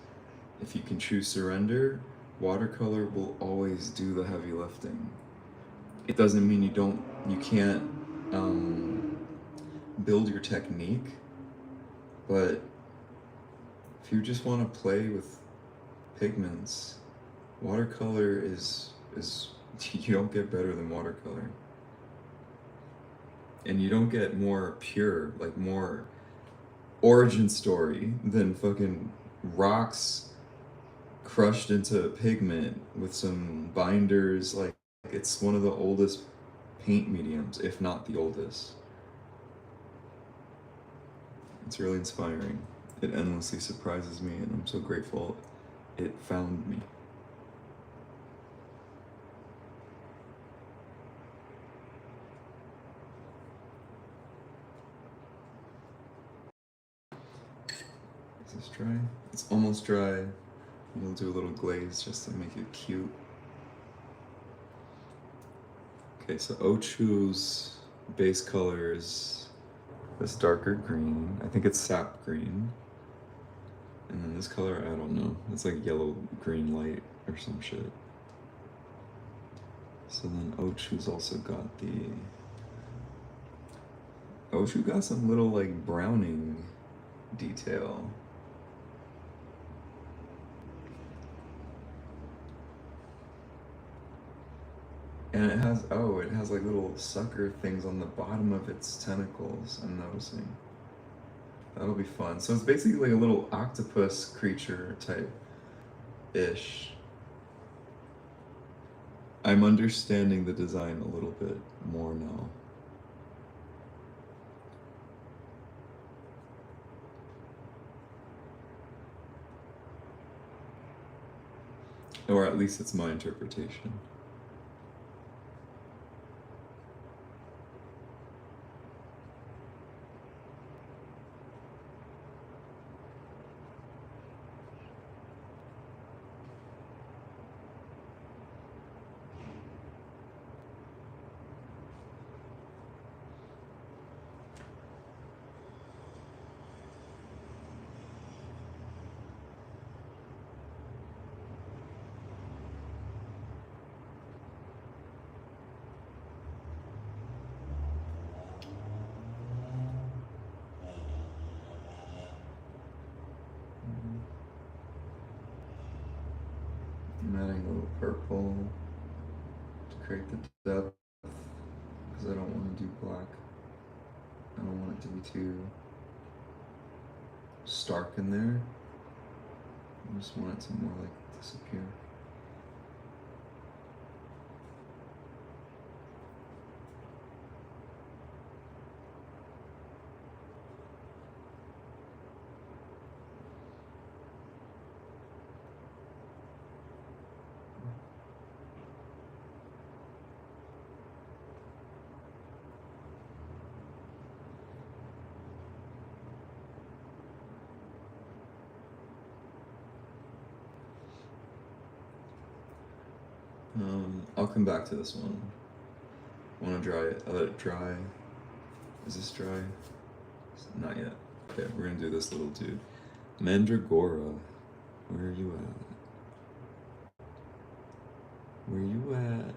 If you can choose surrender, watercolor will always do the heavy lifting. It doesn't mean you can't build your technique, but if you just want to play with pigments, watercolor is you don't get better than watercolor. And you don't get more pure, like more origin story than fucking rocks crushed into pigment with some binders. Like, it's one of the oldest paint mediums, if not the oldest. It's really inspiring. It endlessly surprises me, and I'm so grateful it found me. Is this dry? It's almost dry. We'll do a little glaze just to make it cute. Okay, so Ochu's base color is this darker green. I think it's sap green. And then this color, I don't know. It's like yellow green light or some shit. So then Ochu's also got Ochu got some little like browning detail. And it has like little sucker things on the bottom of its tentacles, I'm noticing. That'll be fun. So it's basically like a little octopus creature type-ish. I'm understanding the design a little bit more now. Or at least it's my interpretation. I'm adding a little purple to create the depth because I don't want to do black. I don't want it to be too stark in there. I just want it to more like disappear. I'll come back to this one. I want to dry it. I'll let it dry. Is this dry? Not yet. Okay, we're gonna do this little dude. Mandragora, where are you at? Where you at?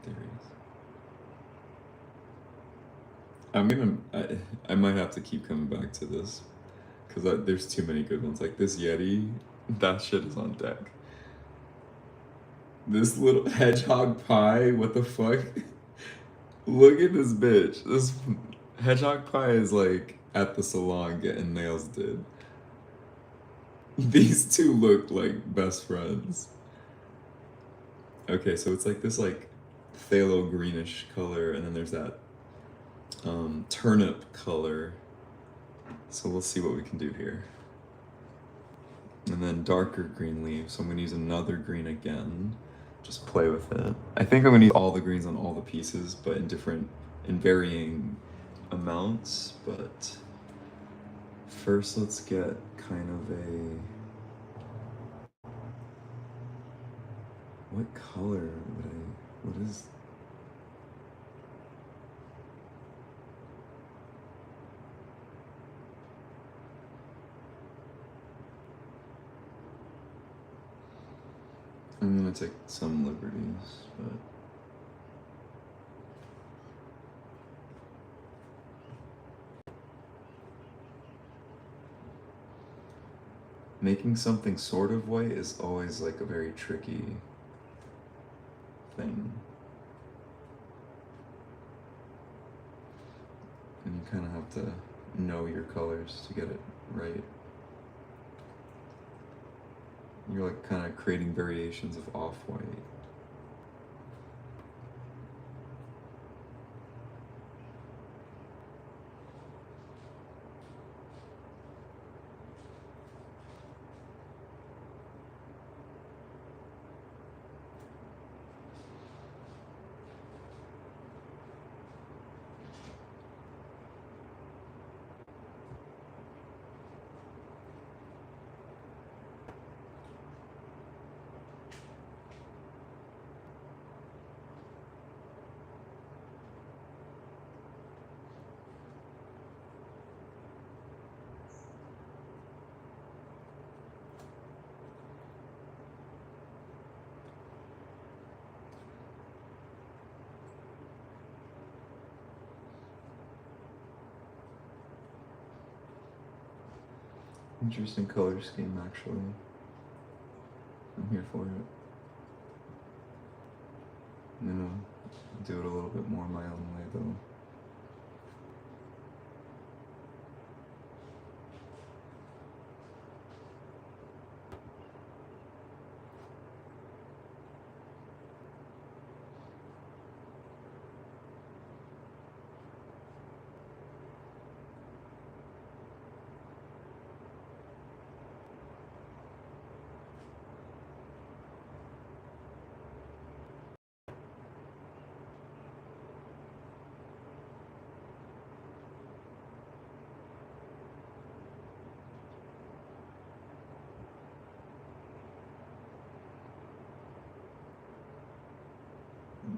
There he is. I might have to keep coming back to this because there's too many good ones. Like this Yeti, that shit is on deck. This little hedgehog pie, what the fuck? Look at this bitch. This hedgehog pie is like at the salon getting nails did. These two look like best friends. Okay, so it's like this like phthalo greenish color, and then there's that turnip color. So we'll see what we can do here. And then darker green leaves. So I'm gonna use another green again. Just play with it. I think I'm gonna use all the greens on all the pieces, but in varying amounts. But first let's get kind of what color what is, I'm gonna take some liberties, but making something sort of white is always like a very tricky thing. And you kind of have to know your colors to get it right. You're like kind of creating variations of off-white. Interesting color scheme, actually. I'm here for it. I'm gonna do it a little bit more my own way, though.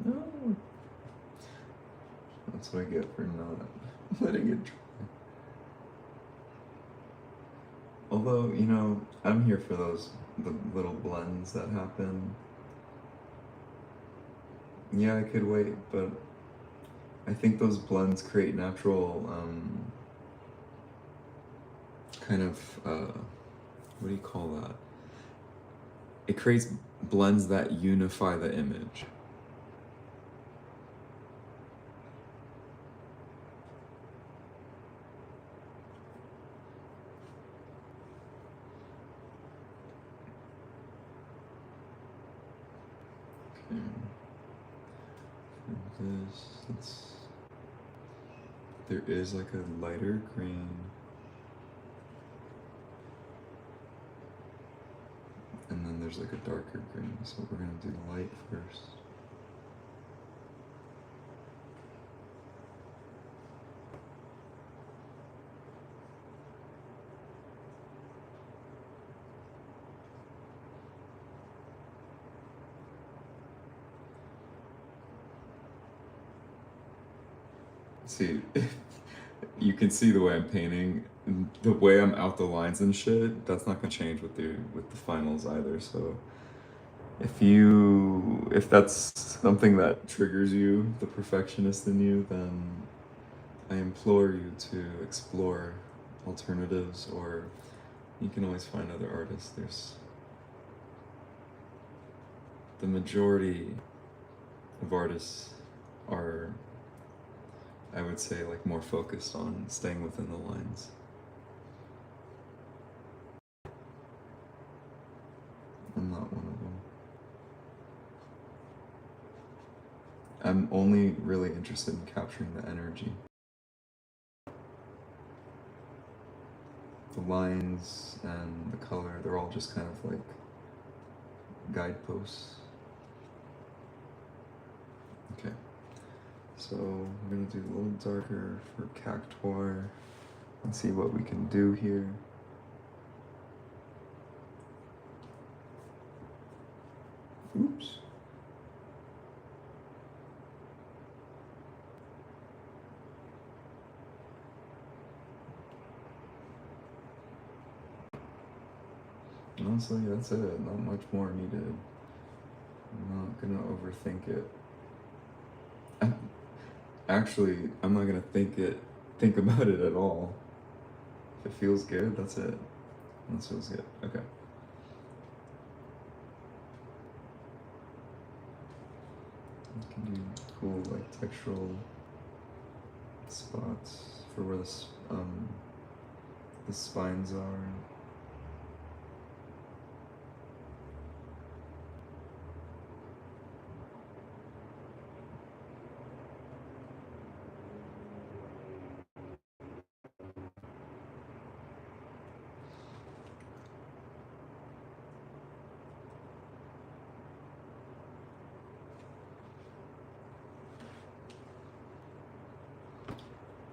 No. That's what I get for not letting it dry. Although, you know, I'm here for the little blends that happen. Yeah, I could wait, but I think those blends create natural, kind of, what do you call that? It creates blends that unify the image. Okay. For this, there is like a lighter green. And then there's like a darker green, so we're gonna do light first. See, you can see the way I'm painting, the way I'm out the lines and shit. That's not gonna change with the finals either. So if that's something that triggers you, the perfectionist in you, then I implore you to explore alternatives, or you can always find other artists. There's the majority of artists are, I would say, like more focused on staying within the lines. I'm not one of them. I'm only really interested in capturing the energy. The lines and the color, they're all just kind of like guideposts. Okay, so we're gonna do a little darker for Cactuar and see what we can do here. Oops. Honestly, that's it. Not much more needed. I'm not gonna overthink it. Actually, I'm not gonna think about it at all. If it feels good, that's it. That feels good. Okay. You can do cool, like, textural spots for where the spines are.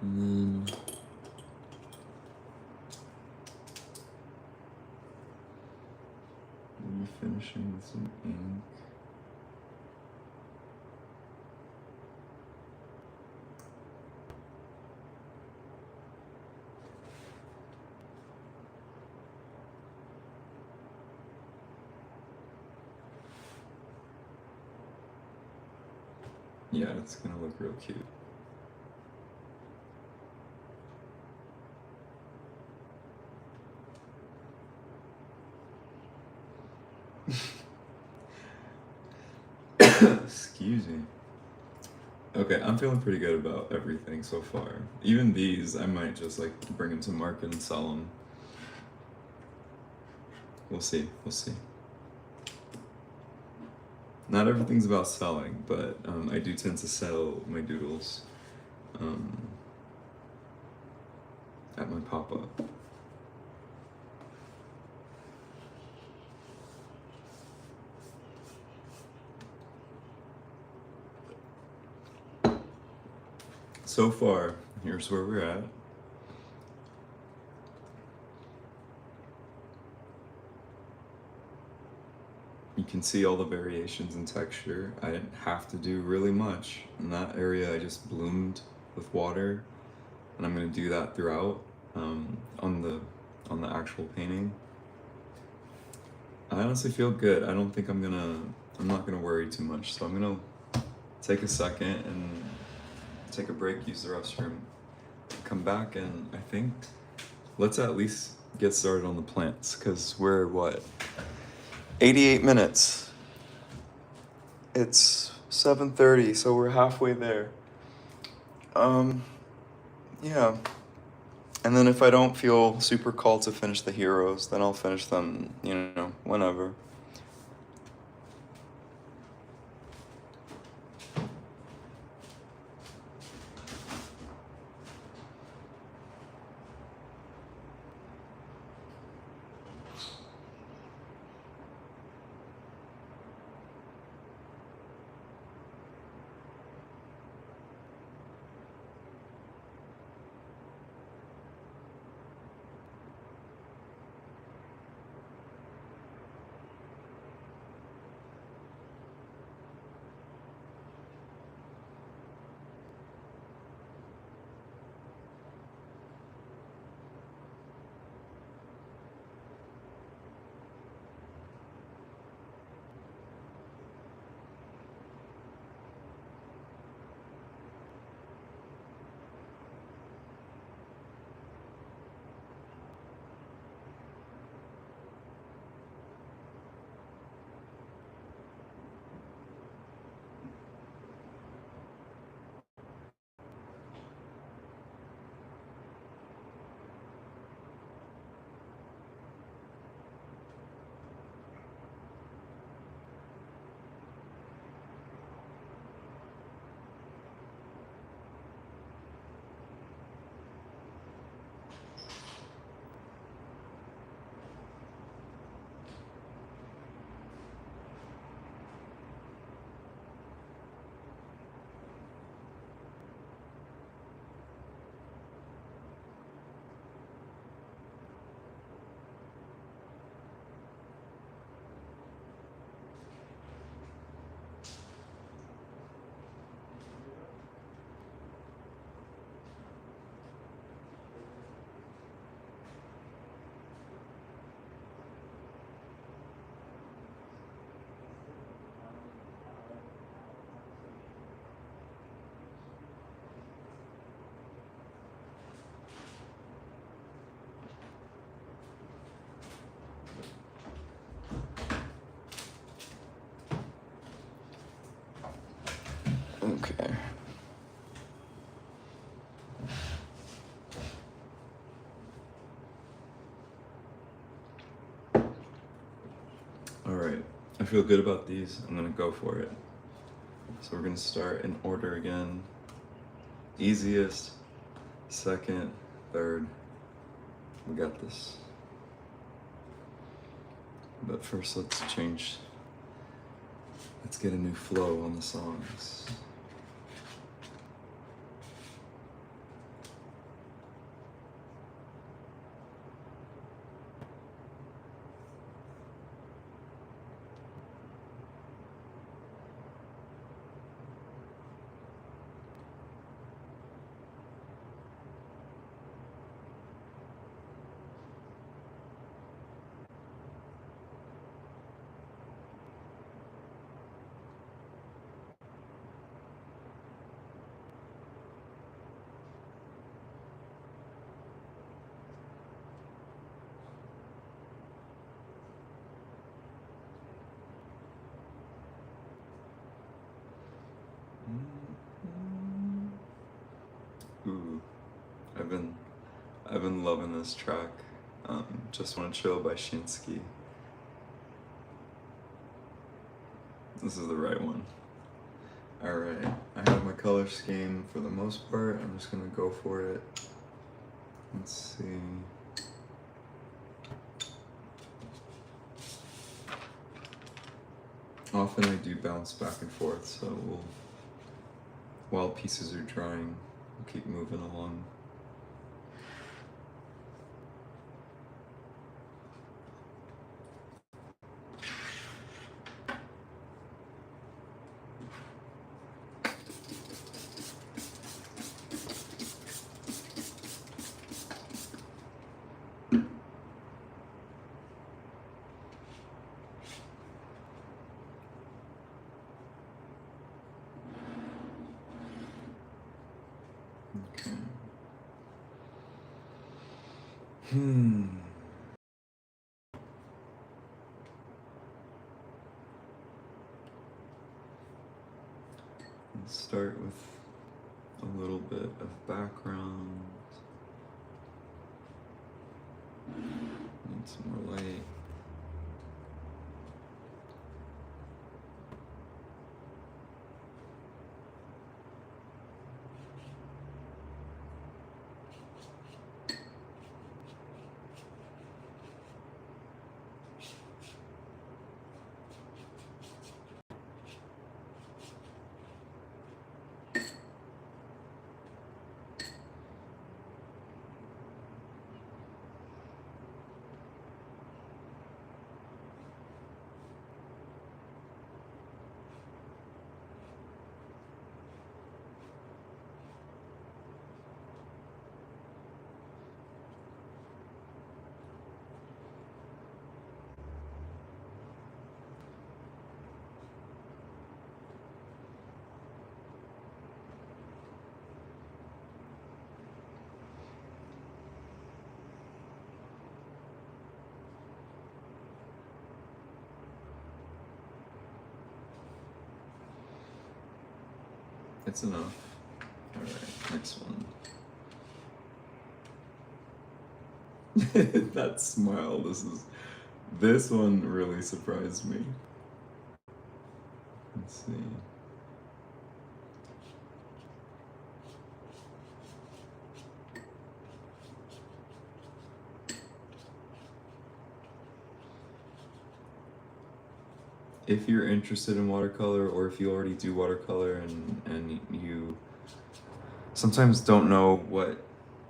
And then maybe finishing with some ink. Yeah, it's gonna look real cute. Excuse me. Okay, I'm feeling pretty good about everything so far. Even these, I might just like bring them to market and sell them. We'll see, we'll see. Not everything's about selling, but I do tend to sell my doodles at my pop-up. So far, here's where we're at. You can see all the variations in texture. I didn't have to do really much. In that area, I just bloomed with water, and I'm gonna do that throughout on the actual painting. I honestly feel good. I don't think I'm not gonna worry too much, so I'm gonna take a second and take a break, use the restroom, come back, and I think let's at least get started on the plants, because we're what? 88 minutes. It's 7:30, so we're halfway there. Yeah. And then if I don't feel super called to finish the heroes, then I'll finish them, you know, whenever. Okay. All right, I feel good about these. I'm gonna go for it. So we're gonna start in order again. Easiest, second, third. We got this. But first, let's change. Let's get a new flow on the songs. Ooh, I've been loving this track. Just Wanna Chill by Shinsky. This is the right one. Alright, I have my color scheme for the most part. I'm just gonna go for it. Let's see. Often I do bounce back and forth, so while pieces are drying, we'll keep moving along. Okay. Let's start with a little bit of background. Need some more light. It's enough. Alright, next one. That smile, this one really surprised me. Let's see. If you're interested in watercolor, or if you already do watercolor and you sometimes don't know what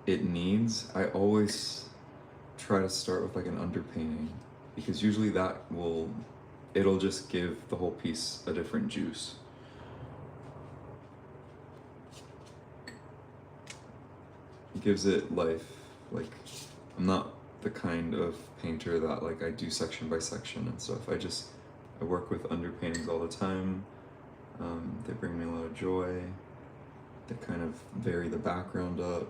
it needs, I always try to start with like an underpainting, because usually it'll just give the whole piece a different juice. It gives it life. Like, I'm not the kind of painter that like I do section by section and stuff. I work with underpaintings all the time. They bring me a lot of joy. They kind of vary the background up.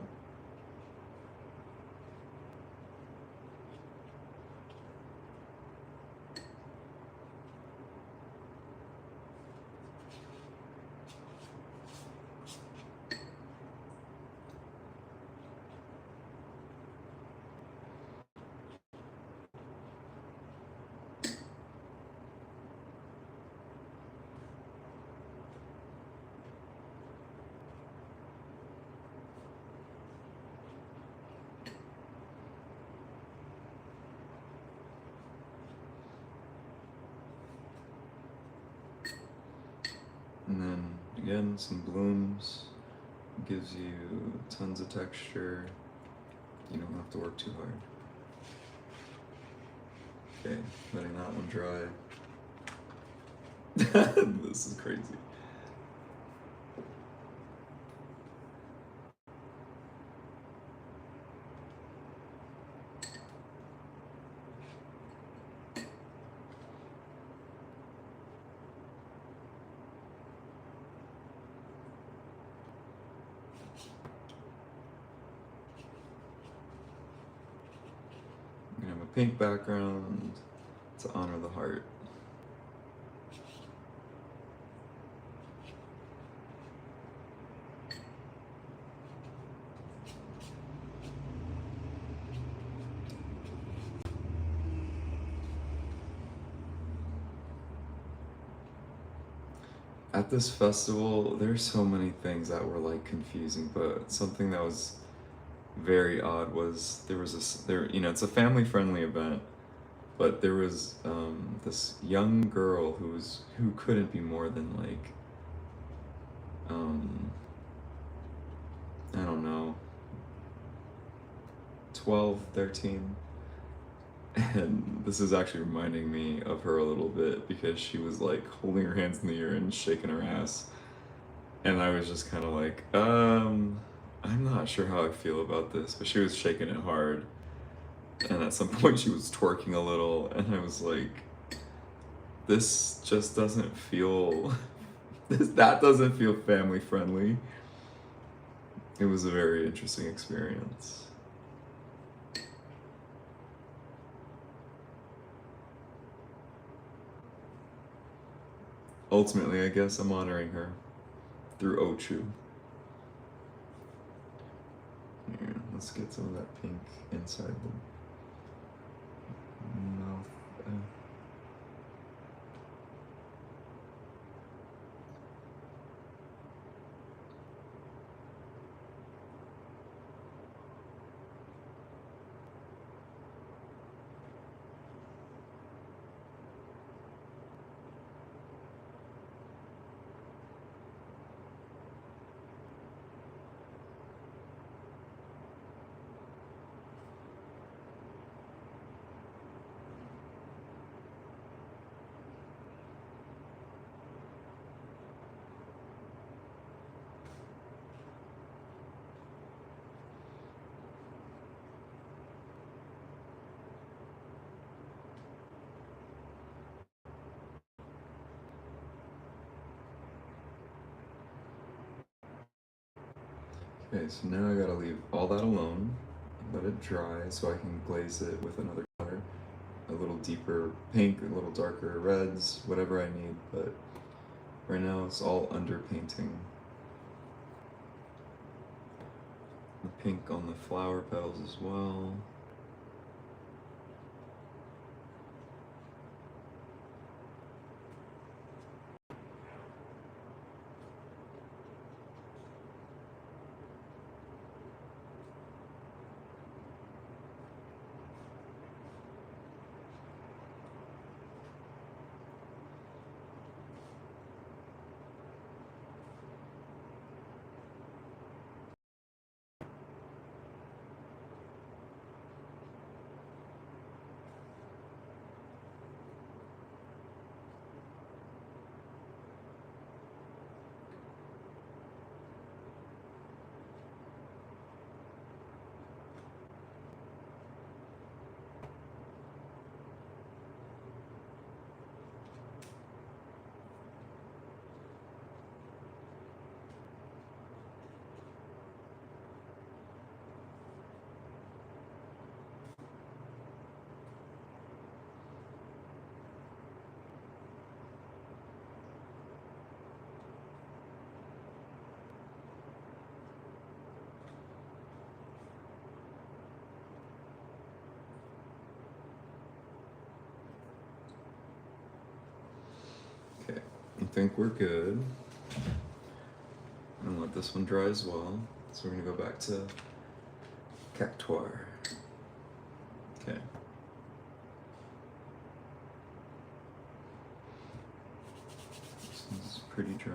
And then again, some blooms. Gives you tons of texture. You don't have to work too hard. Okay, letting that one dry. This is crazy. I have a pink background to honor the heart. At this festival, there's so many things that were like confusing, but something that was very odd was it's a family-friendly event, but there was this young girl who couldn't be more than like I don't know, 12, 13. And this is actually reminding me of her a little bit, because she was like holding her hands in the air and shaking her ass. And I was just kind of like, I'm not sure how I feel about this, but she was shaking it hard. And at some point she was twerking a little, and I was like, this just doesn't feel, that doesn't feel family friendly. It was a very interesting experience. Ultimately, I guess I'm honoring her through Ochu. Here, let's get some of that pink inside the mouth. Okay, so now I gotta leave all that alone, let it dry so I can glaze it with another color. A little deeper pink, a little darker reds, whatever I need, but right now it's all underpainting. The pink on the flower petals as well. Okay, I think we're good. I'm gonna let this one dry as well. So we're gonna go back to Cactuar. Okay. This one's pretty dry.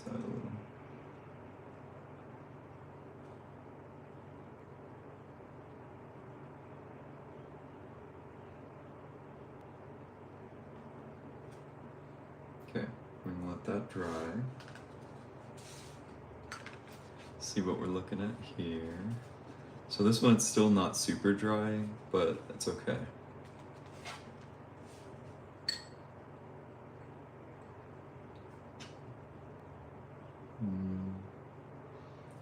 that a little. Okay, we're gonna let that dry. See what we're looking at here. So this one, it's still not super dry, but it's okay.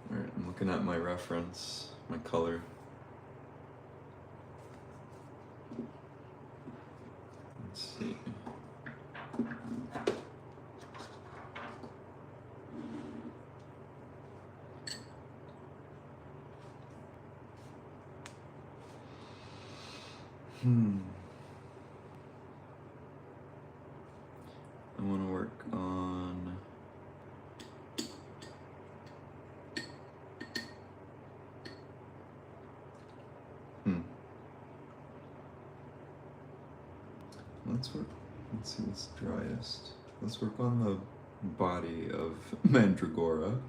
All right, I'm looking at my reference, my color. Let's see. I want to work on let's see what's driest. Let's work on the body of Mandragora.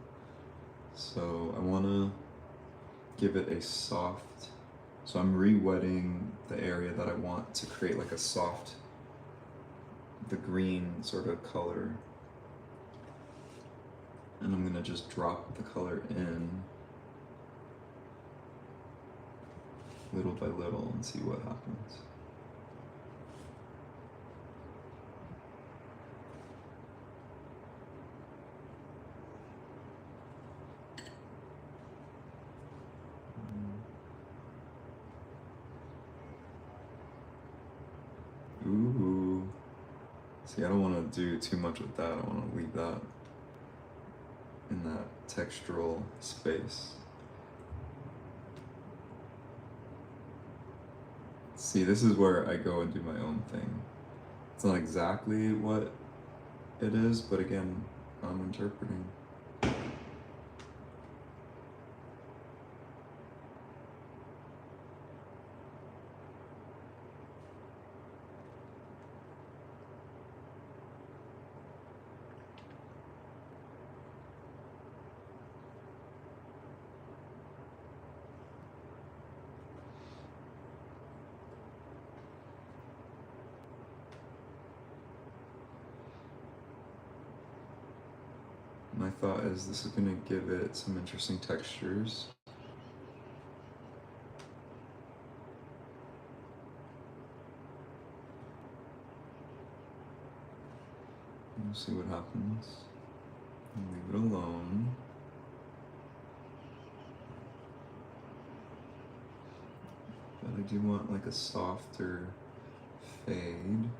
So I want to give it a soft, so I'm re-wetting the area that I want to create like a soft, the green sort of color. And I'm gonna just drop the color in little by little and see what happens. Ooh. See, I don't want to do too much with that. I want to leave that in that textural space. See, this is where I go and do my own thing. It's not exactly what it is, but again, I'm interpreting. My thought is this is going to give it some interesting textures. We'll see what happens. Leave it alone. But I do want like a softer fade.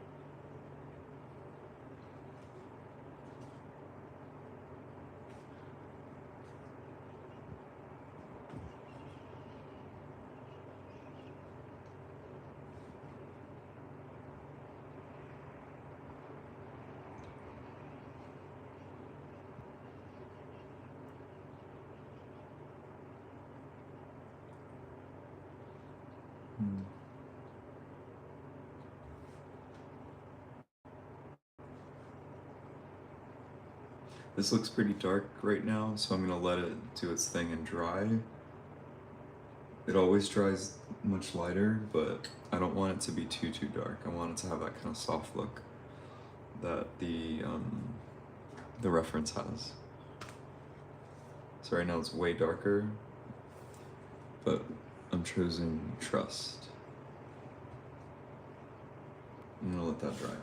This looks pretty dark right now, so I'm gonna let it do its thing and dry. It always dries much lighter, but I don't want it to be too dark. I want it to have that kind of soft look that the reference has. So right now it's way darker, but I'm choosing trust. I'm gonna let that dry.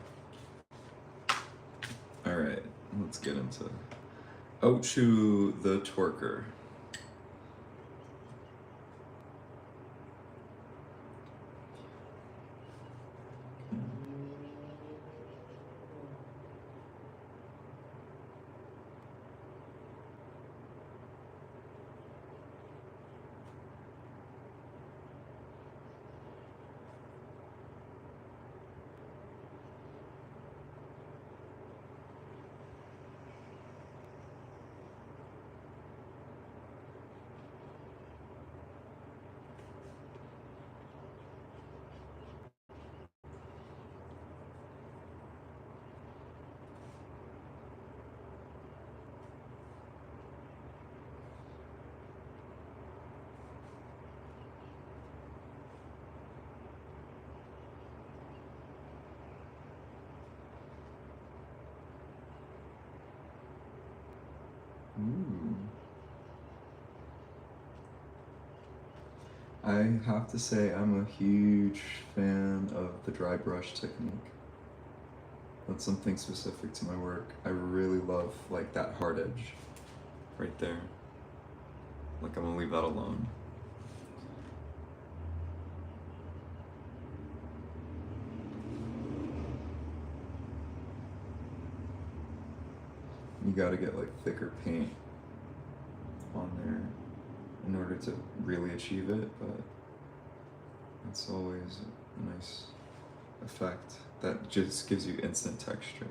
All right, let's get into Ochu the Twerker. Ooh. I have to say I'm a huge fan of the dry brush technique. That's something specific to my work. I really love like that hard edge right there. Like I'm gonna leave that alone. You gotta get like thicker paint on there in order to really achieve it, but it's always a nice effect that just gives you instant texture.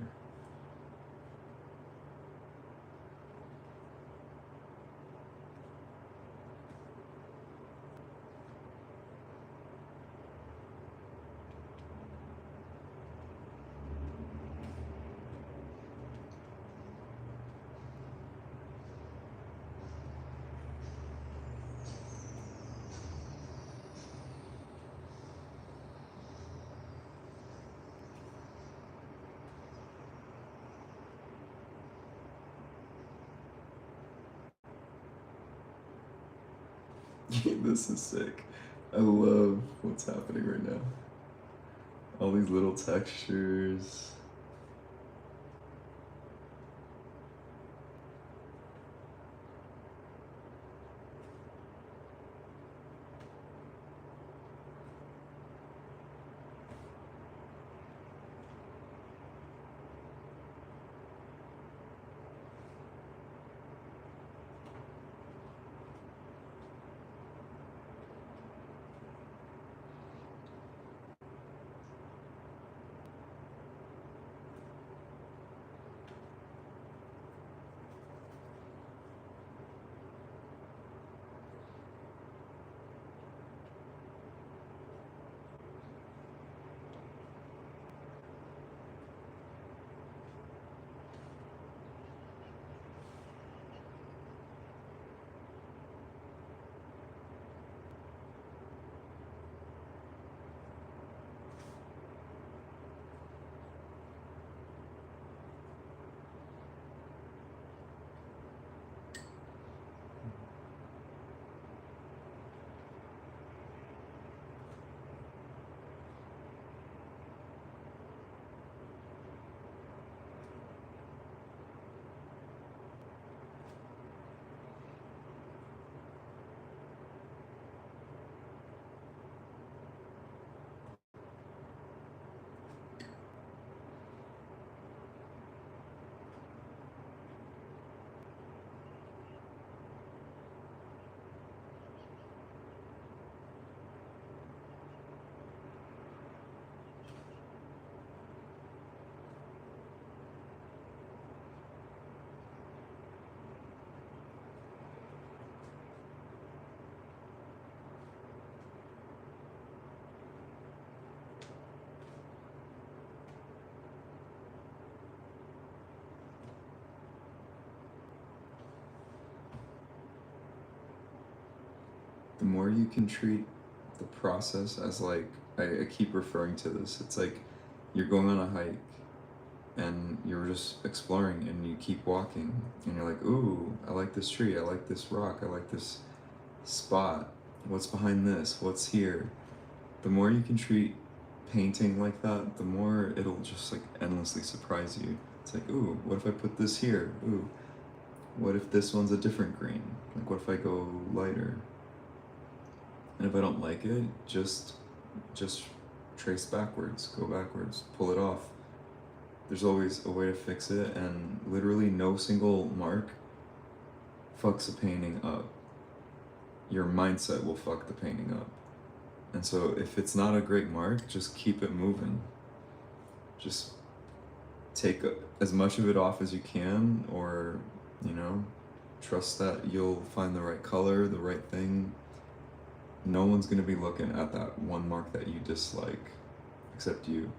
This is sick. I love what's happening right now. All these little textures. The more you can treat the process as like, I keep referring to this, it's like you're going on a hike and you're just exploring and you keep walking and you're like, ooh, I like this tree, I like this rock, I like this spot, what's behind this, what's here. The more you can treat painting like that, the more it'll just like endlessly surprise you. It's like, ooh, what if I put this here? Ooh, what if this one's a different green? Like, what if I go lighter? And if I don't like it, just trace backwards, go backwards, pull it off. There's always a way to fix it, and literally no single mark fucks a painting up. Your mindset will fuck the painting up. And so if it's not a great mark, just keep it moving. Just take as much of it off as you can, or, you know, trust that you'll find the right color, the right thing. No one's gonna be looking at that one mark that you dislike, except you.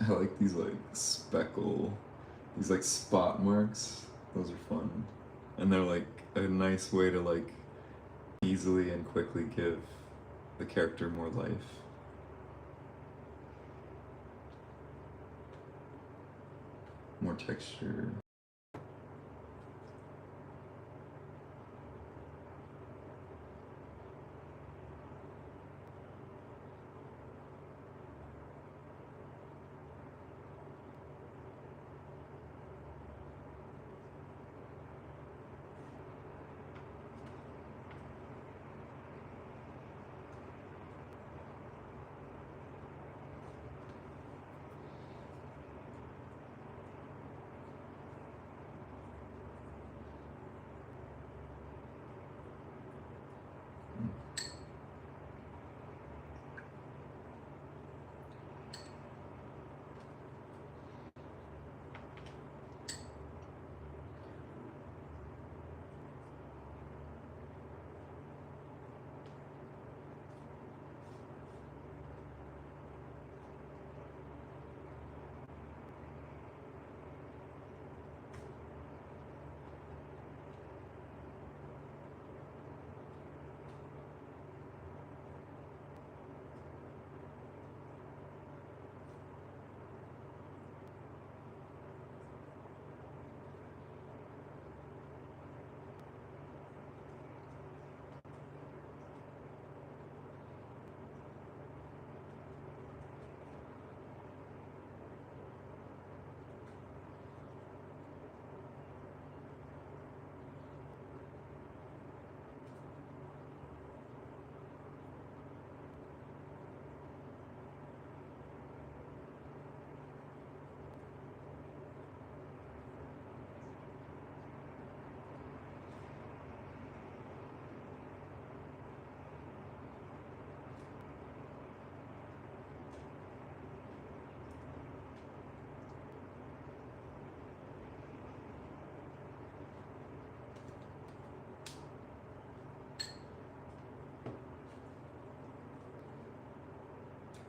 I like these like speckle, these like spot marks. Those are fun. And they're like a nice way to like easily and quickly give the character more life. More texture.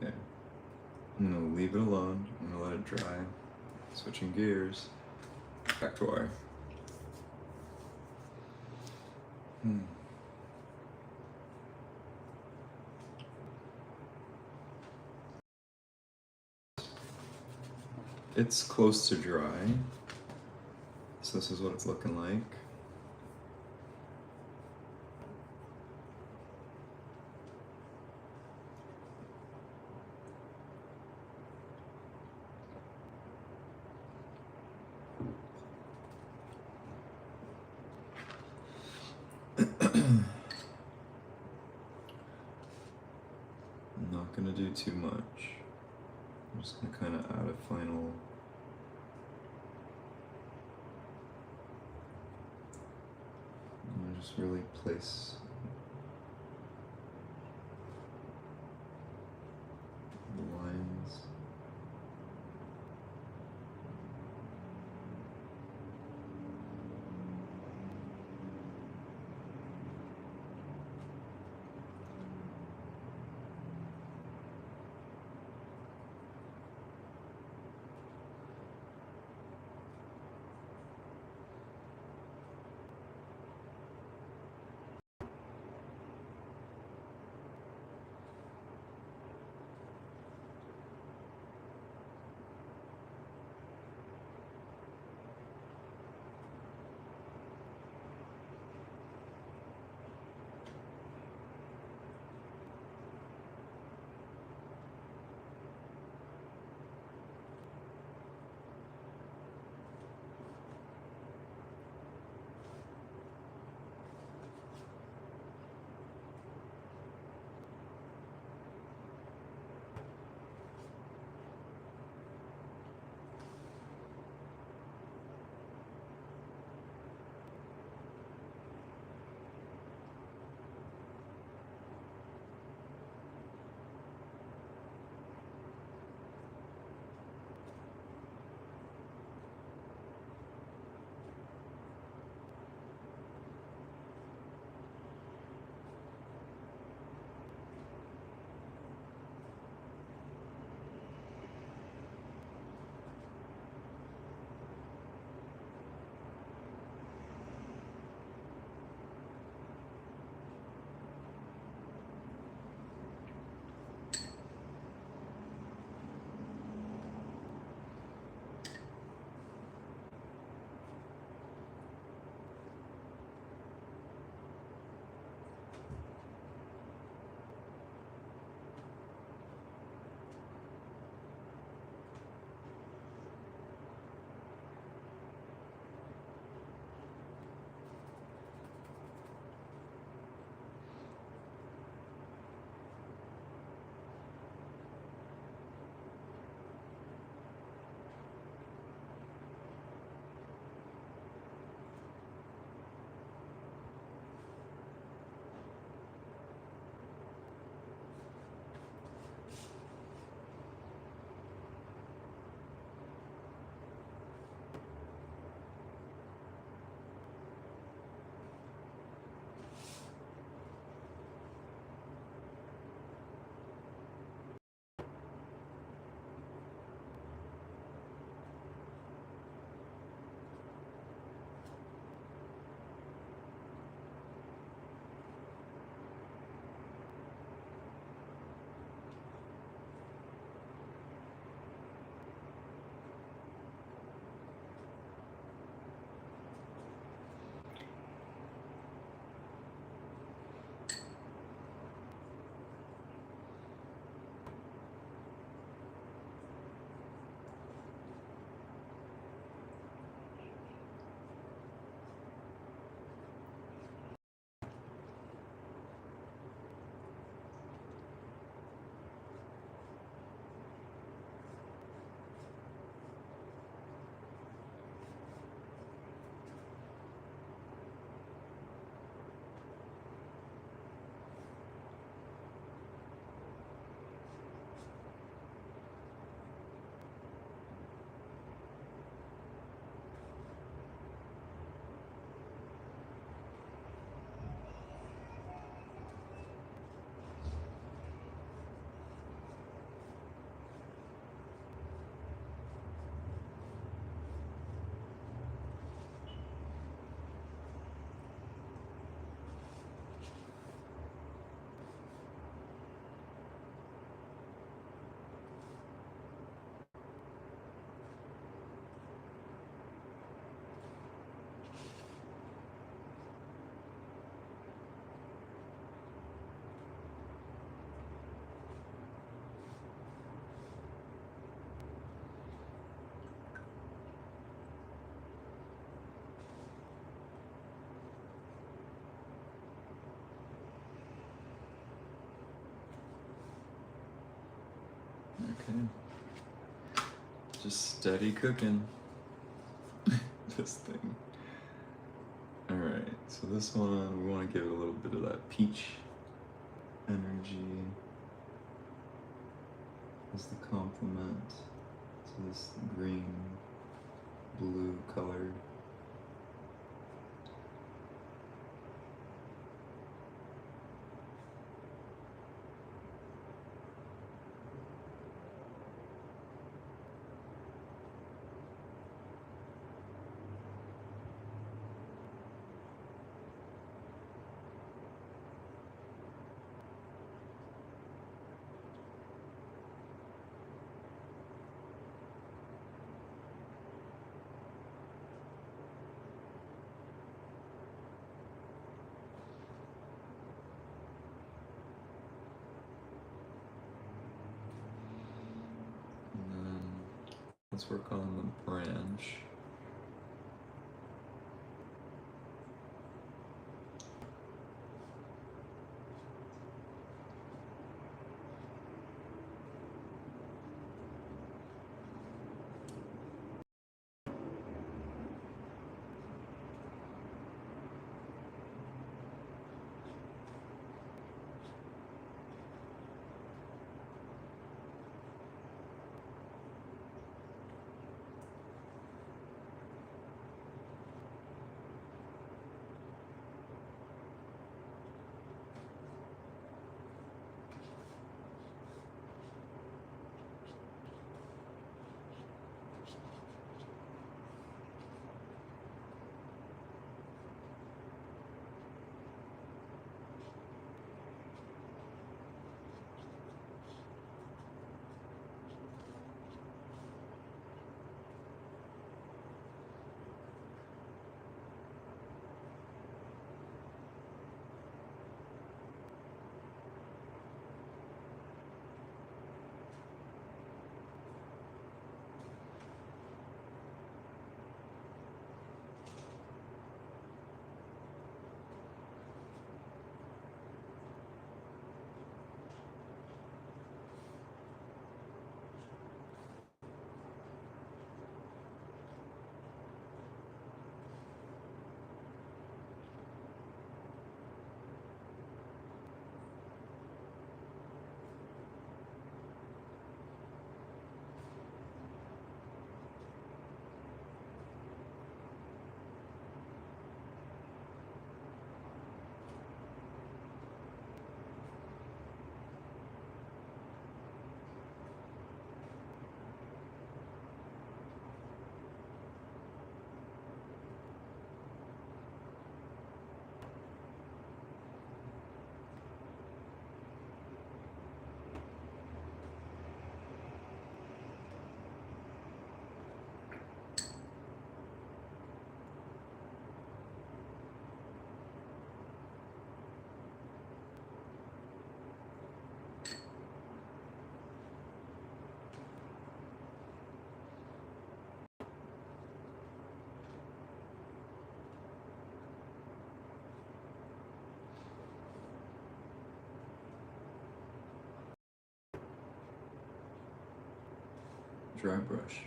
Okay. I'm gonna leave it alone. I'm gonna let it dry. Switching gears. Cactuar. It's close to dry. So this is what it's looking like. I'm not gonna do too much. I'm just gonna kind of add a final. I'm gonna just really place the lines. Just steady cooking. This thing. Alright, so this one, we want to give it a little bit of that peach energy as the complement to this green, blue color. Let's work on the branch. Dry brush.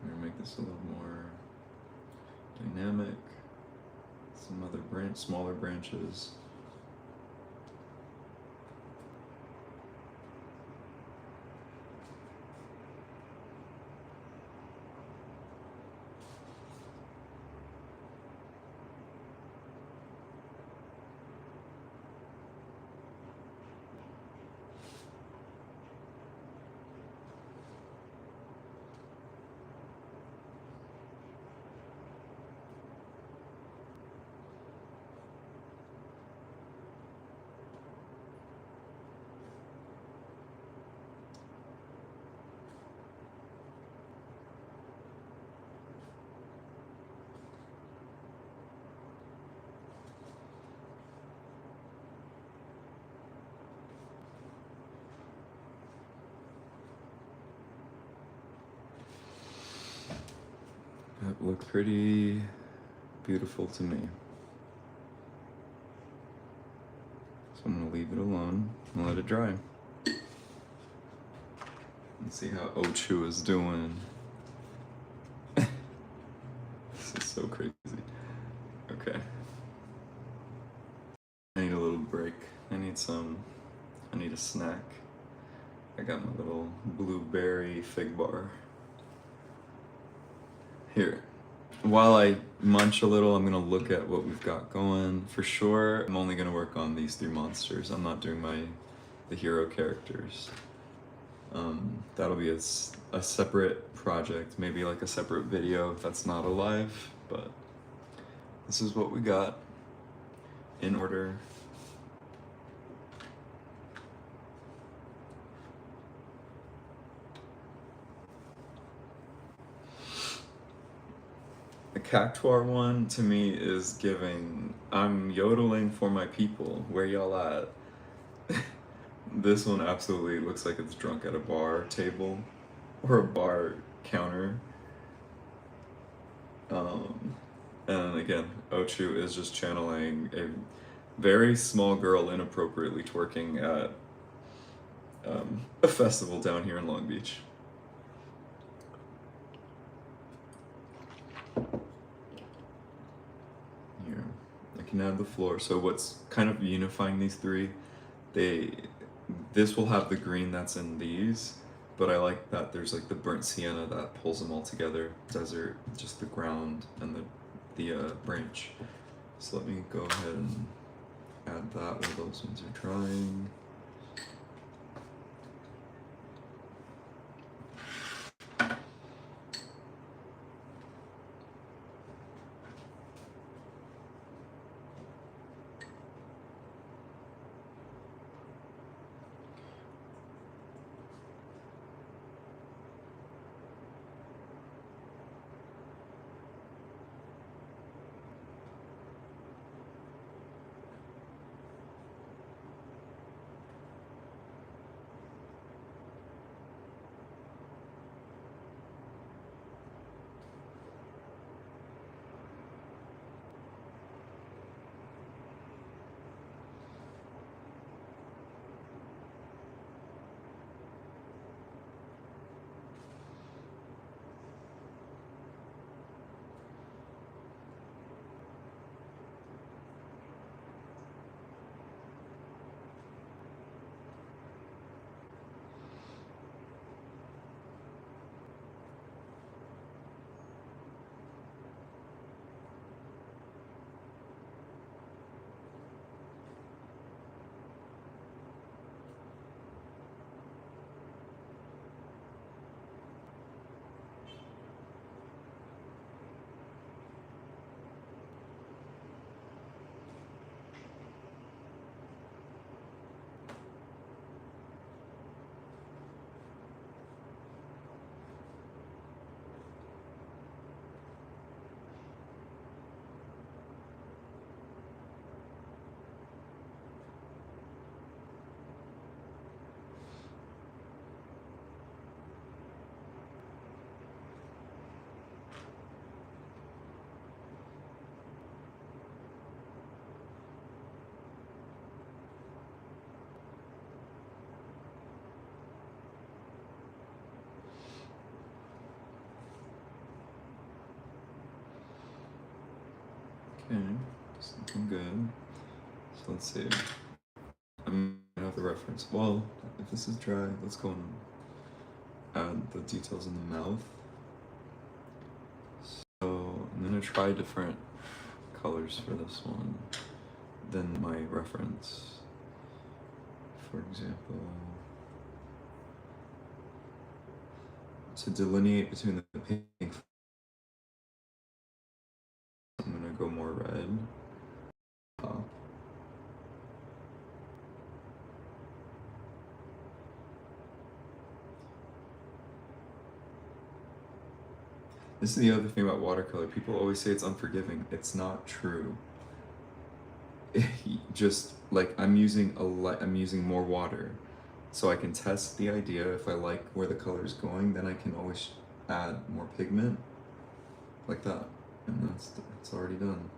I'm gonna make this a little more dynamic. Some other smaller branches. That looked pretty beautiful to me. So I'm gonna leave it alone and let it dry. Let's see how Ochu is doing. This is so crazy. Okay. I need a little break. I need a snack. I got my little blueberry fig bar. Here. While I munch a little, I'm gonna look at what we've got going. For sure, I'm only gonna work on these 3 monsters. I'm not doing the hero characters. That'll be a separate project, maybe like a separate video if that's not alive, but this is what we got in order. The Cactuar one to me is giving, I'm yodeling for my people, where y'all at? This one absolutely looks like it's drunk at a bar table or a bar counter. And again, Ochu is just channeling a very small girl inappropriately twerking at a festival down here in Long Beach. Here, I can add the floor. So what's kind of unifying these 3, this will have the green that's in these, but I like that there's like the burnt sienna that pulls them all together. Desert, just the ground and the branch. So let me go ahead and add that while those ones are drying. Okay, it's looking good. So let's see. I'm gonna have the reference. Well, if this is dry, let's go and add the details in the mouth. So I'm gonna try different colors for this one than my reference. For example, to delineate between the pink, I'm gonna go more red. This is the other thing about watercolor. People always say it's unforgiving. It's not true. Just like I'm using more water, so I can test the idea. If I like where the color is going, then I can always add more pigment. like that, and it's already done.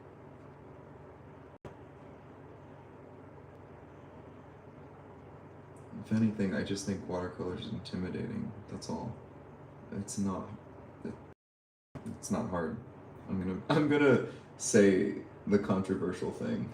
If anything, I just think watercolor is intimidating. That's all. It's not. It's not hard. I'm gonna say the controversial thing.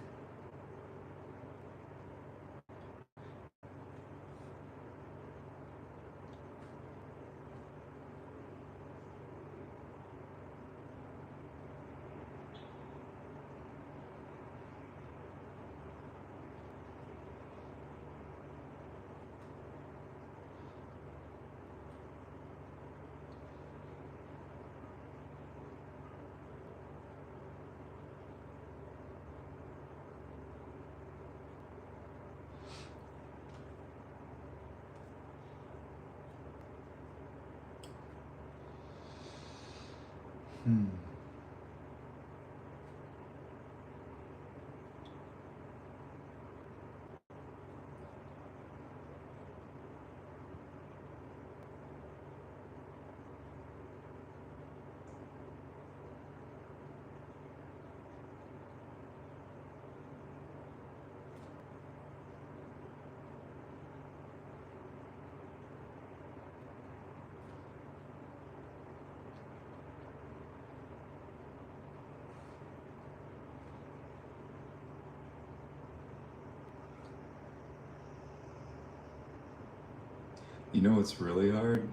You know what's really hard?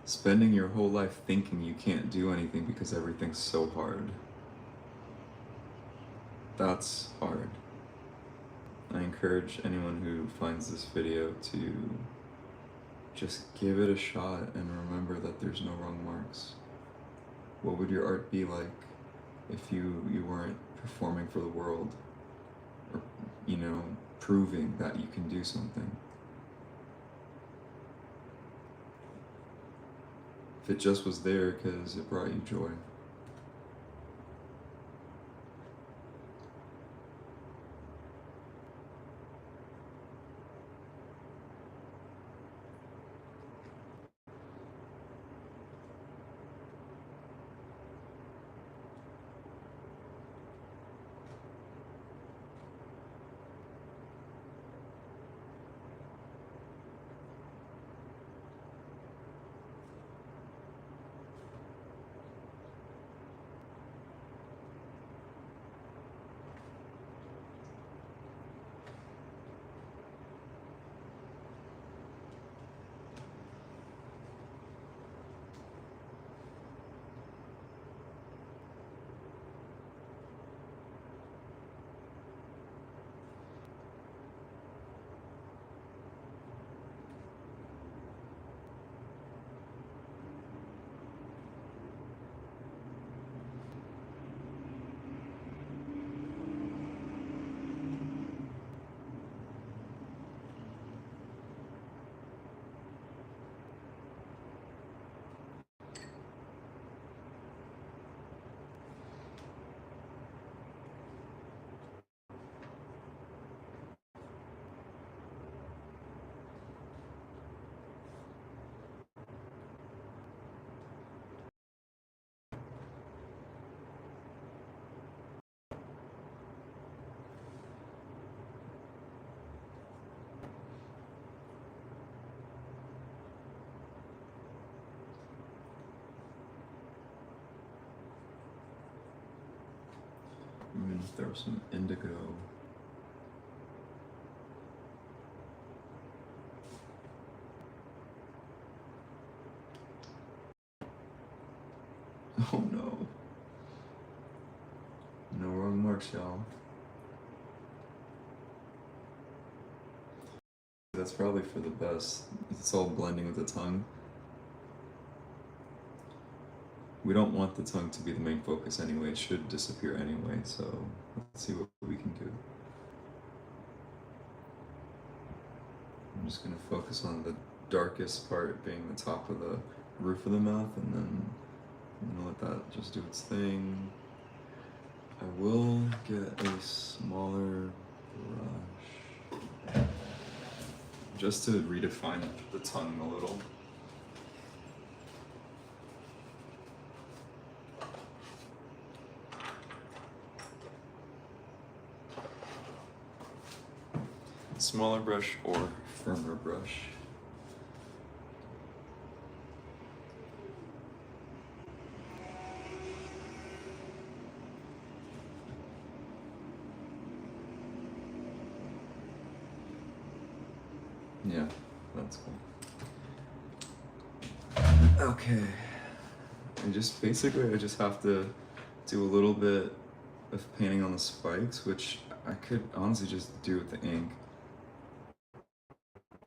Spending your whole life thinking you can't do anything because everything's so hard. That's hard. I encourage anyone who finds this video to just give it a shot and remember that there's no wrong marks. What would your art be like if you weren't performing for the world? Or, you know, proving that you can do something? If it just was there because it brought you joy. I'm gonna throw some indigo. Oh no. No wrong marks, y'all. That's probably for the best. It's all blending with the tongue. We don't want the tongue to be the main focus anyway. It should disappear anyway, so let's see what we can do. I'm just gonna focus on the darkest part being the top of the roof of the mouth, and then I'm gonna let that just do its thing. I will get a smaller brush just to redefine the tongue a little. smaller brush or firmer brush. Yeah, that's cool. Okay. I just have to do a little bit of painting on the spikes, which I could honestly just do with the ink.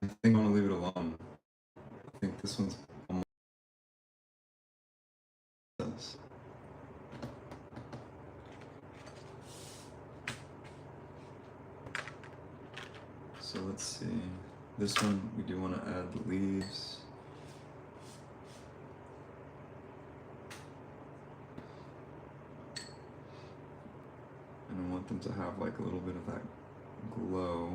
I think I want to leave it alone. I think this one's almost this. So let's see. This one, we do want to add the leaves. And I want them to have like a little bit of that glow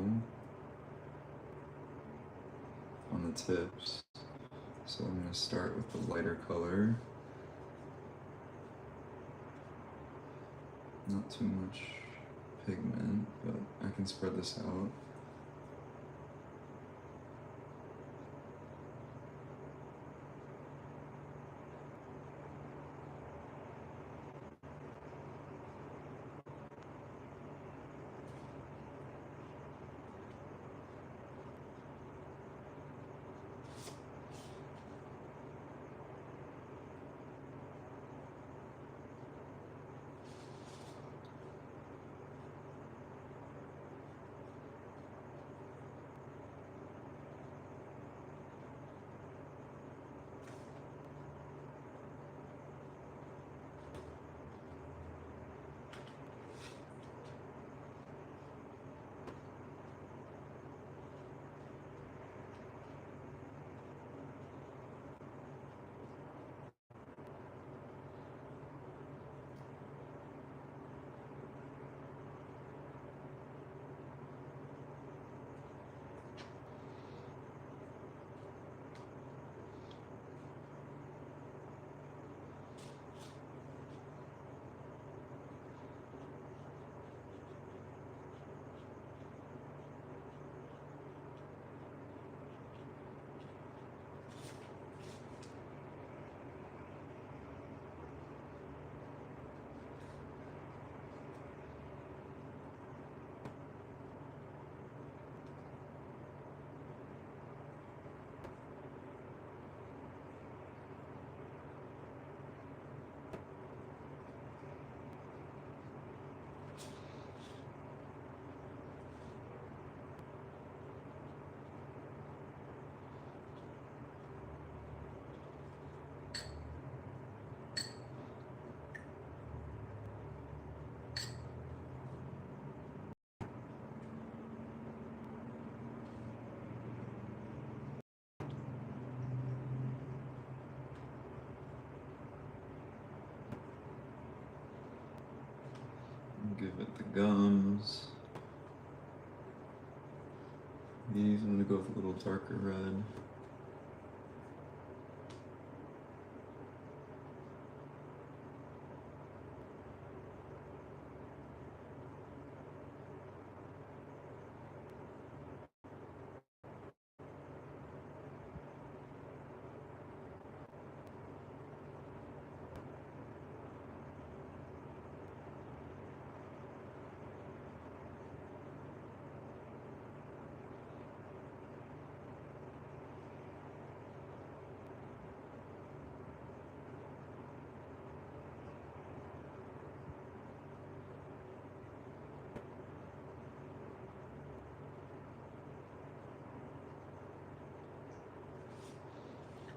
on the tips. So I'm going to start with the lighter color. Not too much pigment, but I can spread this out. Give it the gums. These, I'm gonna go with a little darker red.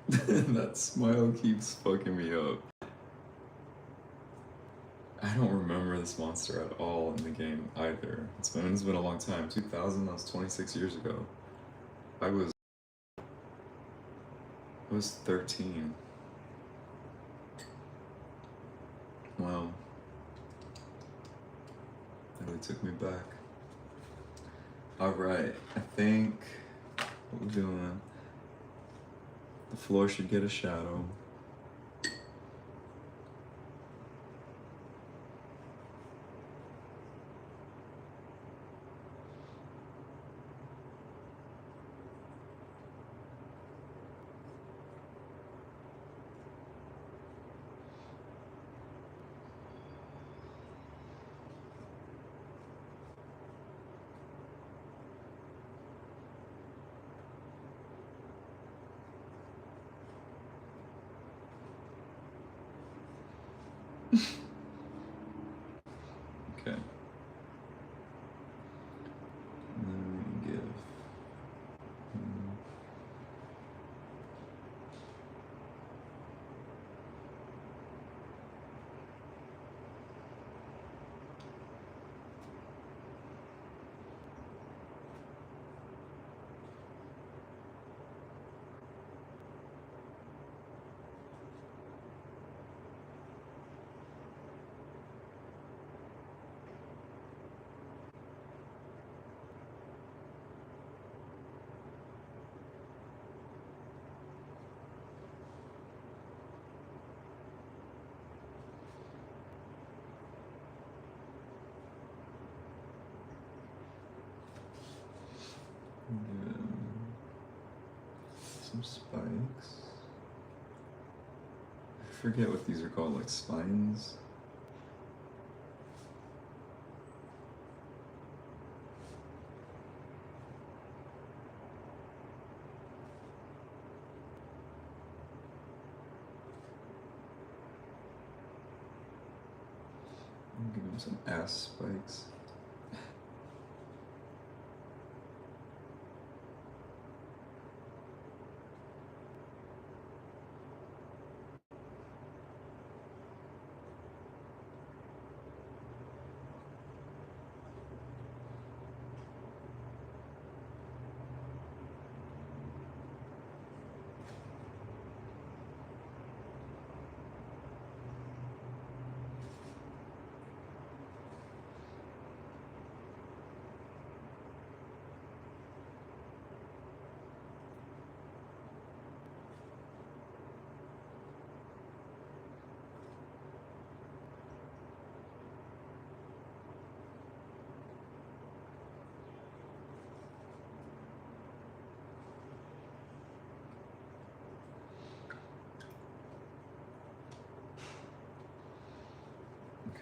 That smile keeps fucking me up. I don't remember this monster at all in the game either. It's been a long time. 2000, that was 26 years ago. I was 13. Wow. That really took me back. Alright, I think what we're doing, the floor should get a shadow. Okay. And then we give. Some spikes. I forget what these are called, like spines. I'll give him some ass spikes.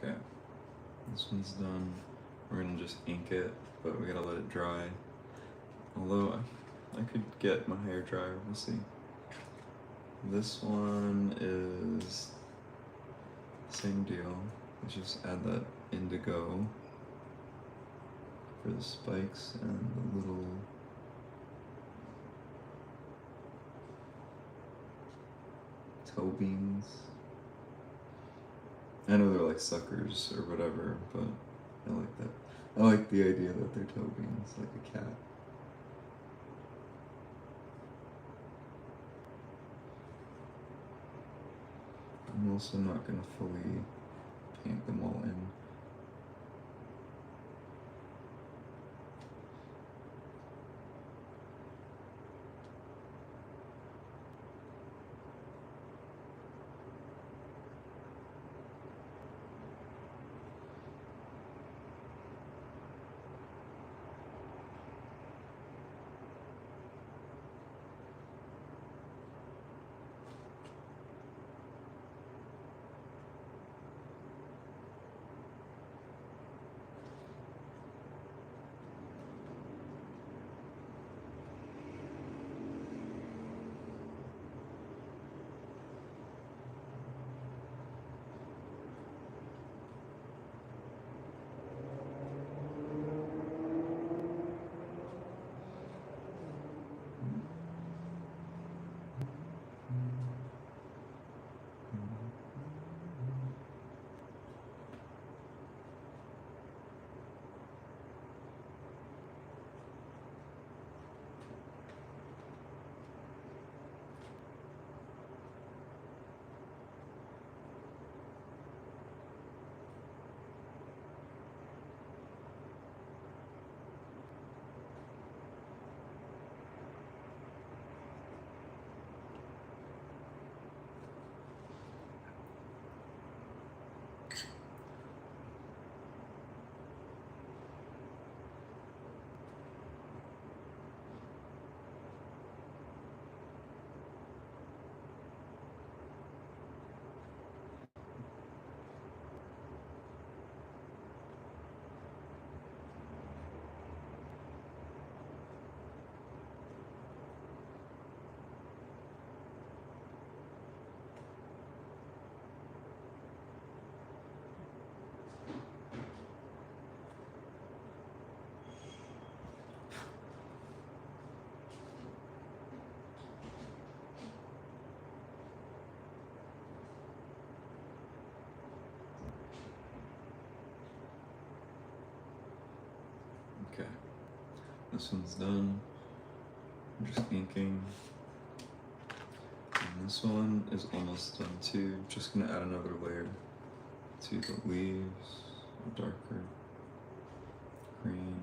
Okay, this one's done. We're gonna just ink it, but we gotta let it dry. Although I could get my hair dryer, we'll see. This one is same deal. Let's just add that indigo for the spikes and the little toe beans. I know they're like suckers or whatever, but I like that. I like the idea that they're toe beans, like a cat. I'm also not going to fully paint them all in. This one's done. I'm just inking. And this one is almost done too. Just gonna add another layer to the leaves, a darker green.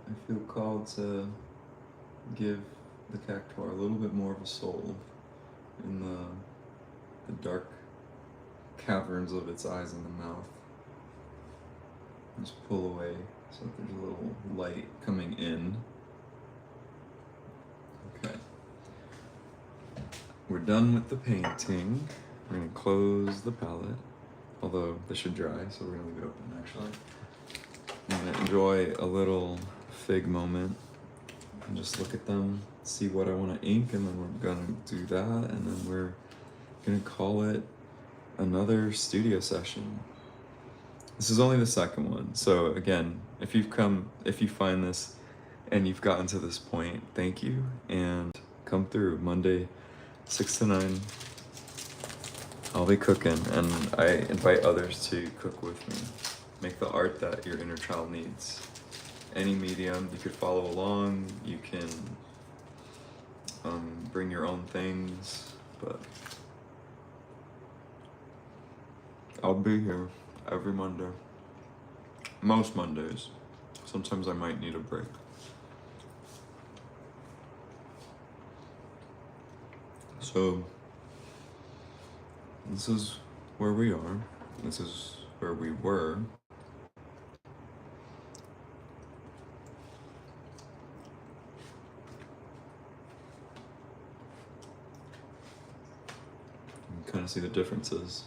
I feel called to give the Cactuar a little bit more of a soul in the dark caverns of its eyes and the mouth. Just pull away so that there's a little light coming in. Okay. We're done with the painting. We're gonna close the palette, although this should dry, so we're gonna leave it open actually. I'm gonna enjoy a little fig moment and just look at them, see what I want to ink, and then we're gonna do that, and then we're gonna call it another studio session. This is only the second one, so again, if you find this and you've gotten to this point, thank you, and come through Monday 6 to 9. I'll be cooking, and I invite others to cook with me. Make the art that your inner child needs. Any medium, you could follow along, you can bring your own things, but I'll be here every Monday. Most Mondays. Sometimes I might need a break. So, this is where we are. This is where we were. You kind of see the differences.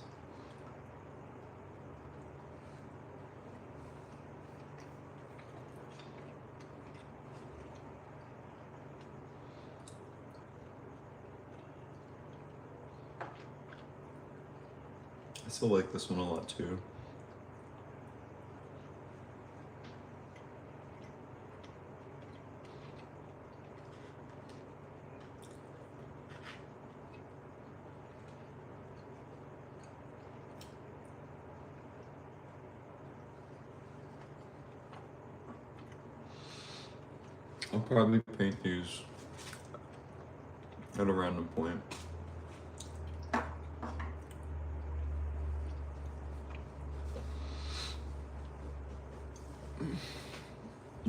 I still like this one a lot too. I'll probably paint these at a random point.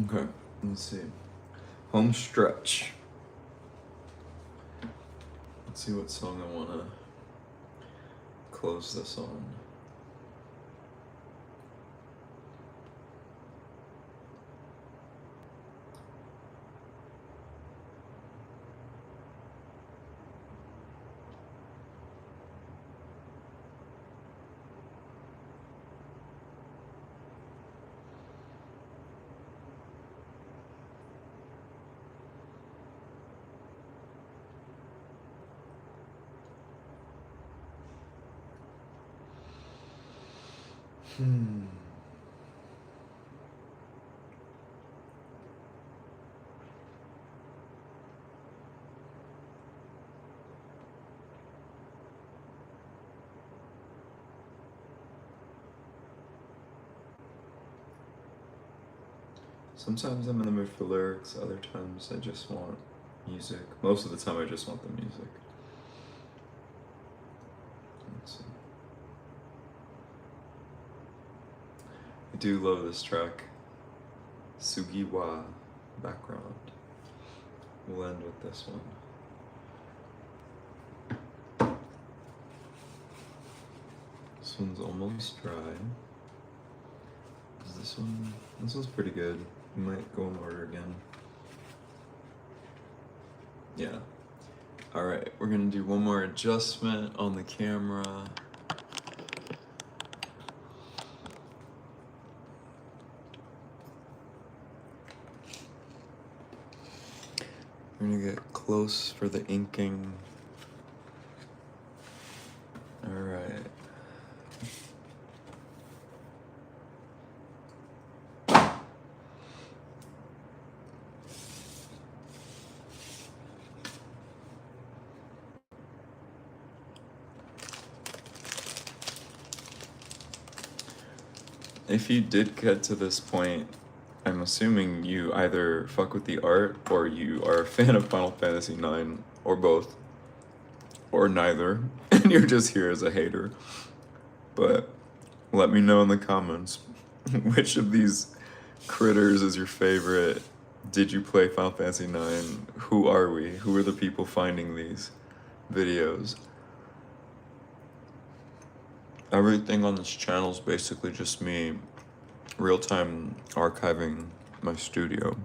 Okay, let's see. Home stretch. Let's see what song I want to close this on. Sometimes I'm in the mood for lyrics, other times I just want music. Most of the time I just want the music. Let's see. I do love this track. Sugiwa background. We'll end with this one. This one's almost dry. Is this one? This one's pretty good. We might go in order again. Yeah. Alright, we're gonna do one more adjustment on the camera. We're gonna get close for the inking. Alright. If you did get to this point, I'm assuming you either fuck with the art or you are a fan of Final Fantasy IX, or both, or neither, and you're just here as a hater. But let me know in the comments which of these critters is your favorite. Did you play Final Fantasy IX? Who are we? Who are the people finding these videos? Everything on this channel is basically just me real-time archiving my studio.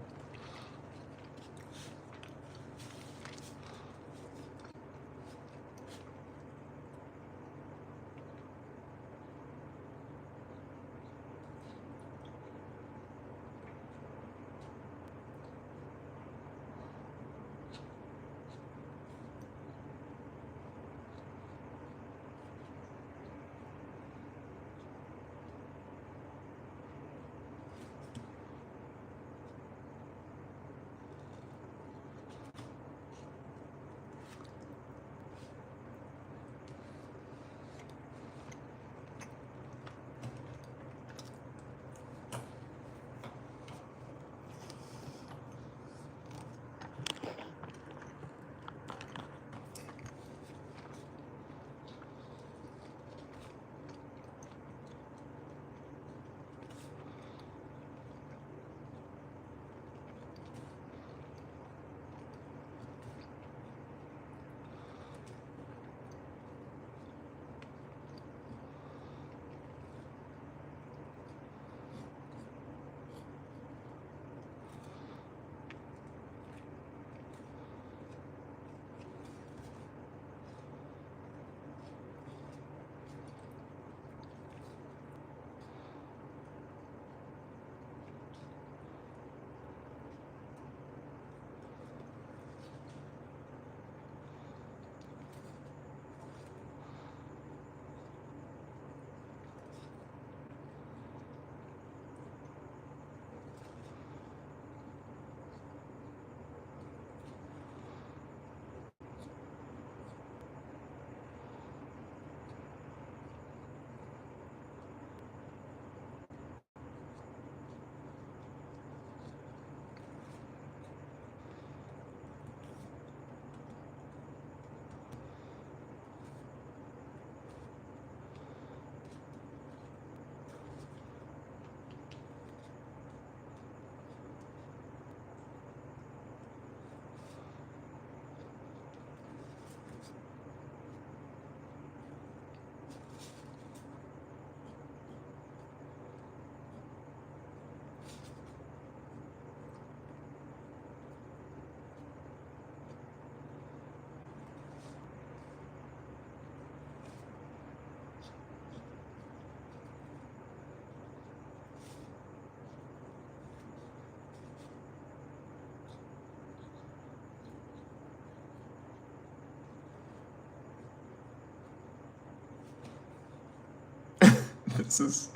This is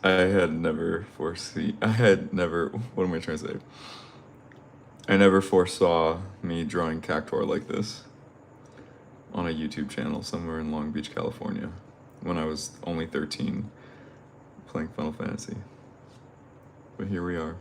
I had never foreseen. I had never. What am I trying to say? I never foresaw me drawing Cactuar like this on a YouTube channel somewhere in Long Beach, California, when I was only 13, playing Final Fantasy. But here we are.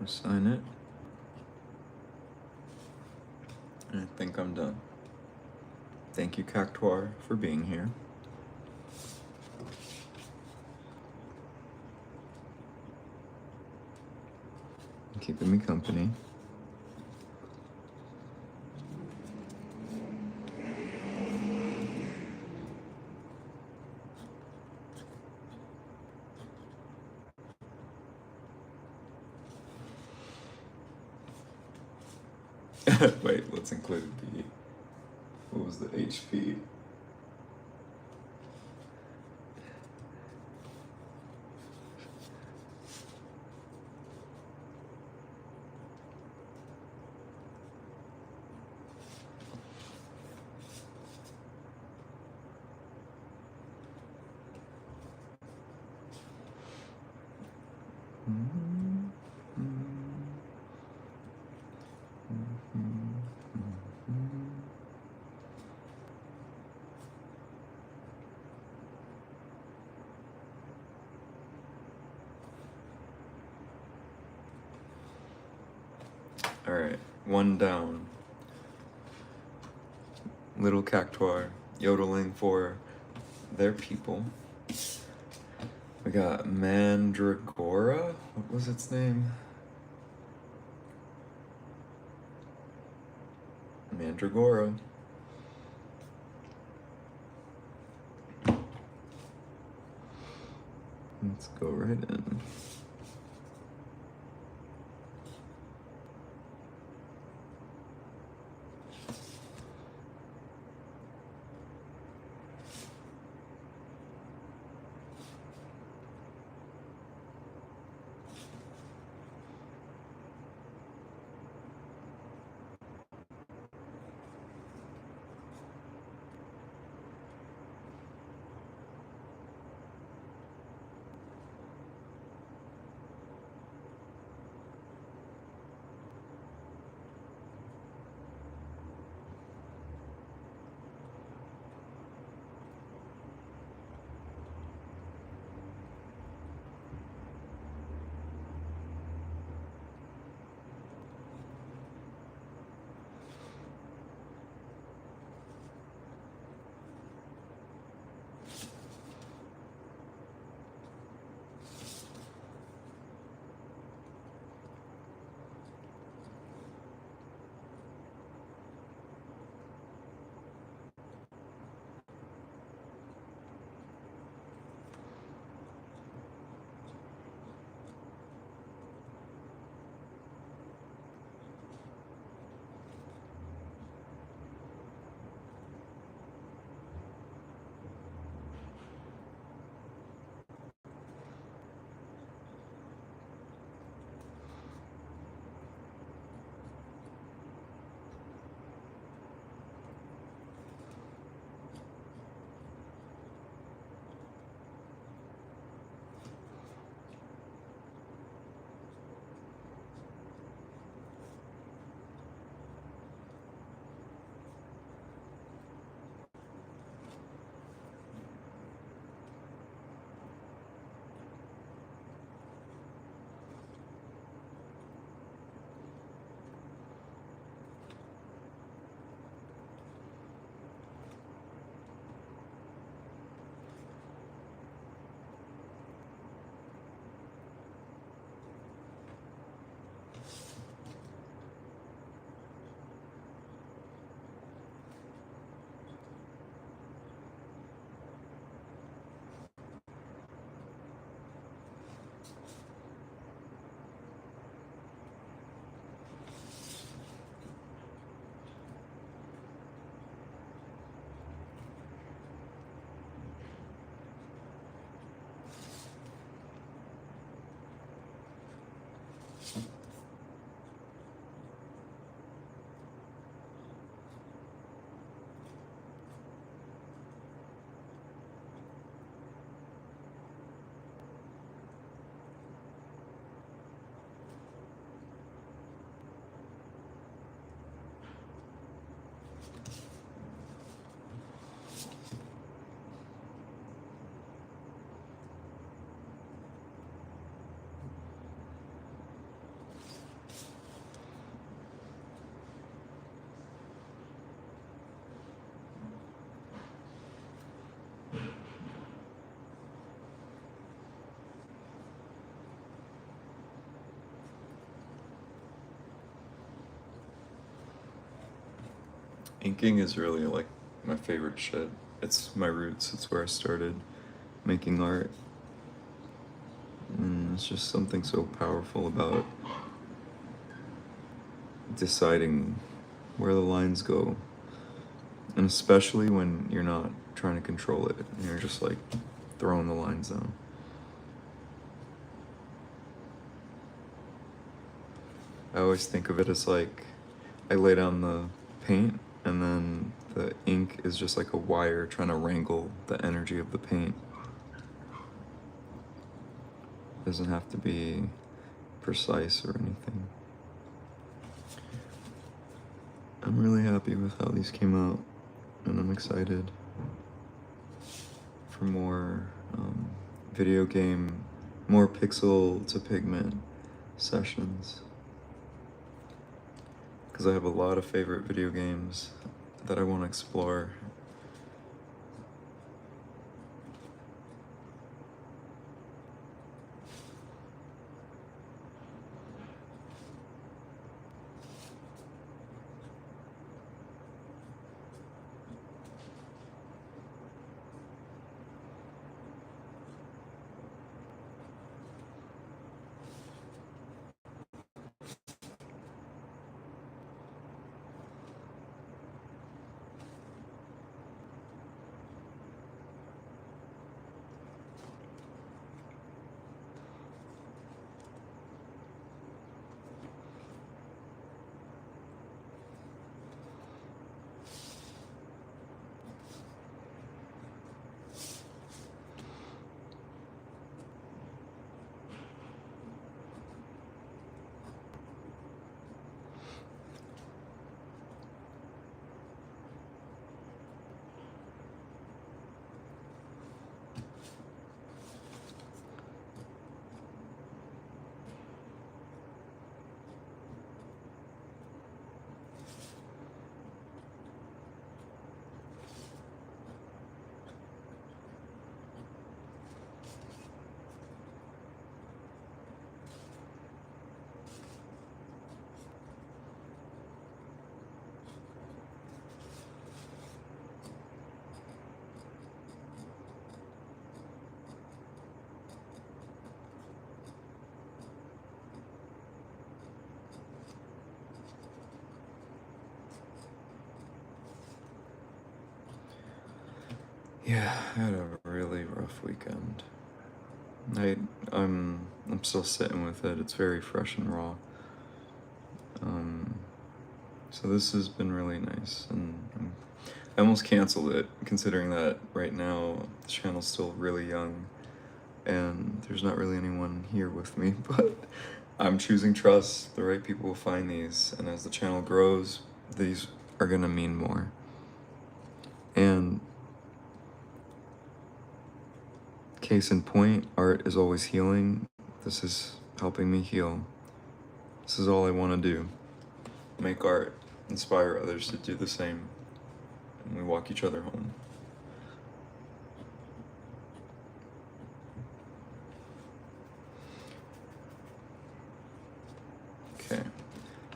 Sign it. And I think I'm done. Thank you, Cactuar, for being here. Keeping me company. Wait, let's include the, what was the HP? All right, one down. Little Cactuar yodeling for their people. We got Mandragora. What was its name? Mandragora. Let's go right in. Inking is really like my favorite shit. It's my roots, it's where I started making art. And it's just something so powerful about deciding where the lines go. And especially when you're not trying to control it, and you're just like throwing the lines down. I always think of it as like I lay down the paint and then the ink is just like a wire trying to wrangle the energy of the paint. It doesn't have to be precise or anything. I'm really happy with how these came out, and I'm excited for more video game, more pixel to pigment sessions. Because I have a lot of favorite video games that I want to explore. Yeah, I had a really rough weekend. I'm still sitting with it. It's very fresh and raw. So this has been really nice, and I almost canceled it, considering that right now the channel's still really young, and there's not really anyone here with me, but I'm choosing trust. The right people will find these, and as the channel grows, these are gonna mean more. And case in point, art is always healing. This is helping me heal. This is all I want to do. Make art, inspire others to do the same, and we walk each other home. Okay,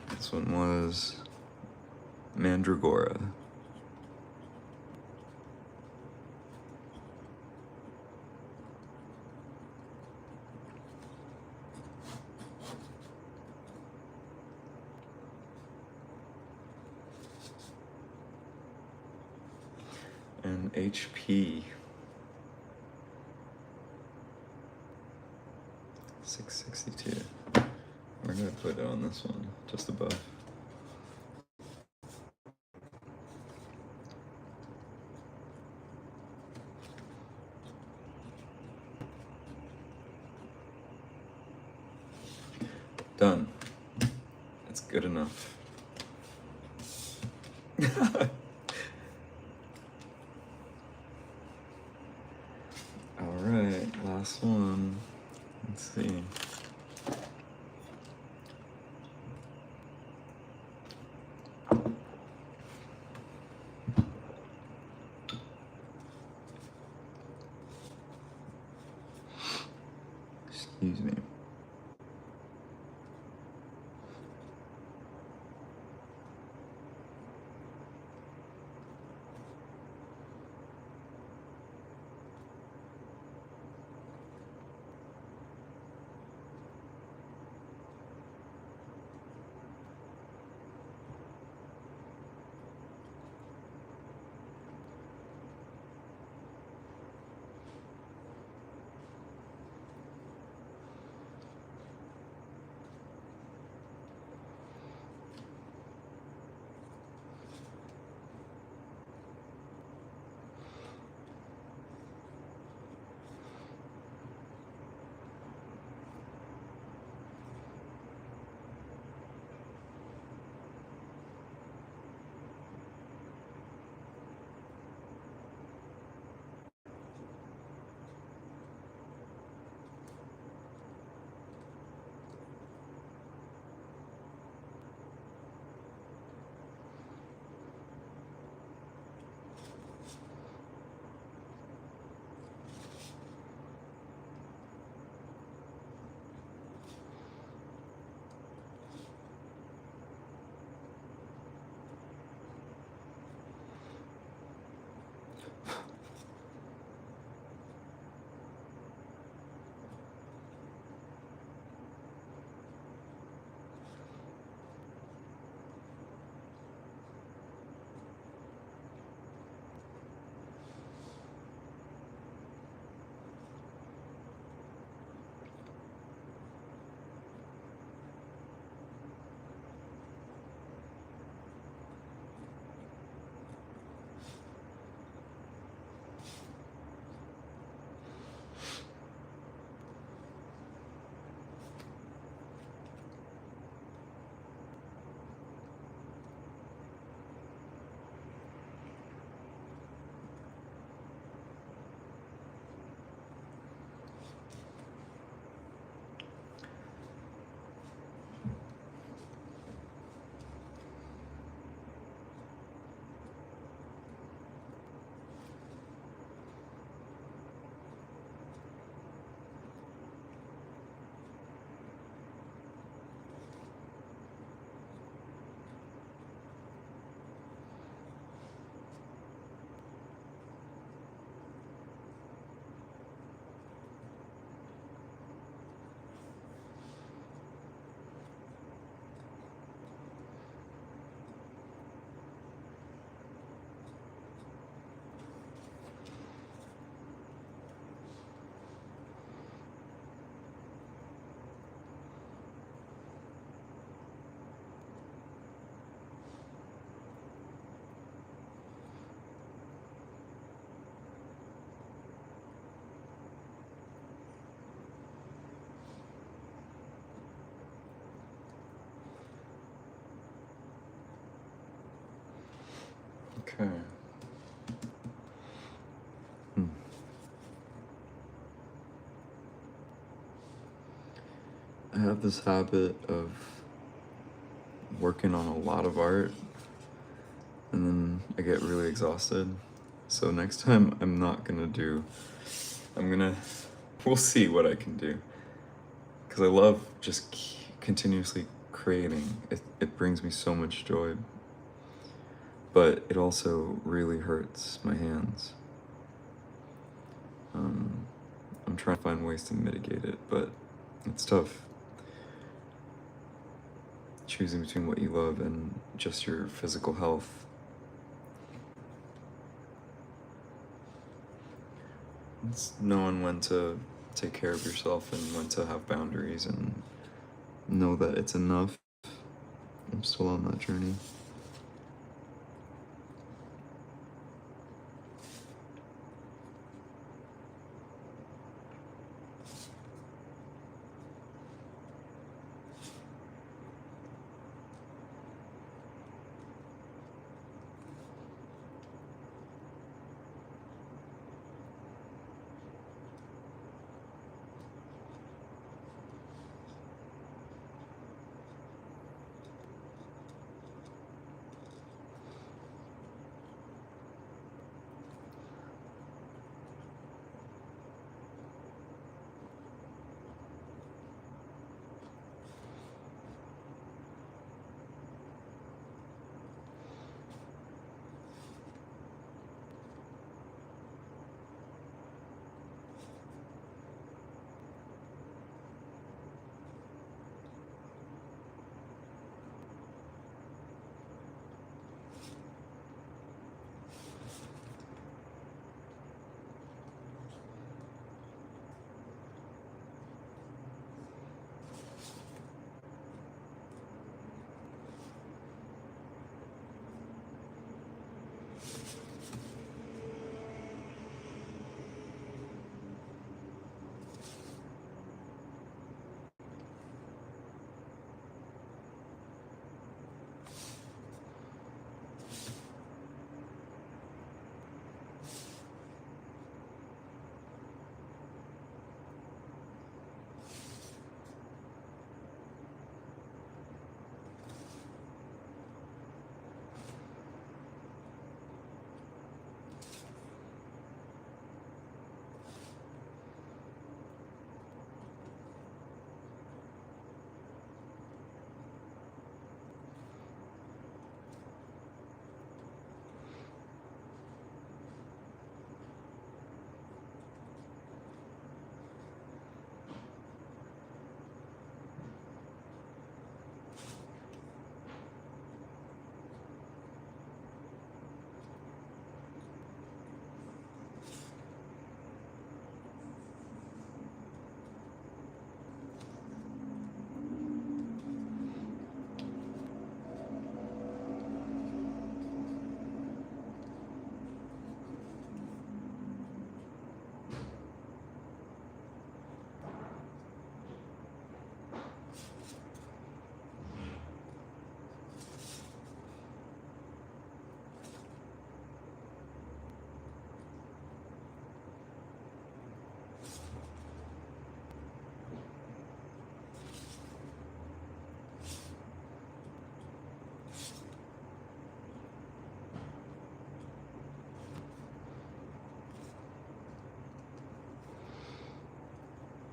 this one was Mandragora. And HP 662. Where did I put it on this one? Just above. Done. It's good enough. Alright, last one. Let's see. Excuse me. Okay. I have this habit of working on a lot of art and then I get really exhausted. So next time I'm not gonna do, we'll see what I can do. Because I love just continuously creating. It brings me so much joy. But it also really hurts my hands. I'm trying to find ways to mitigate it, but it's tough. Choosing between what you love and just your physical health. It's knowing when to take care of yourself and when to have boundaries and know that it's enough. I'm still on that journey.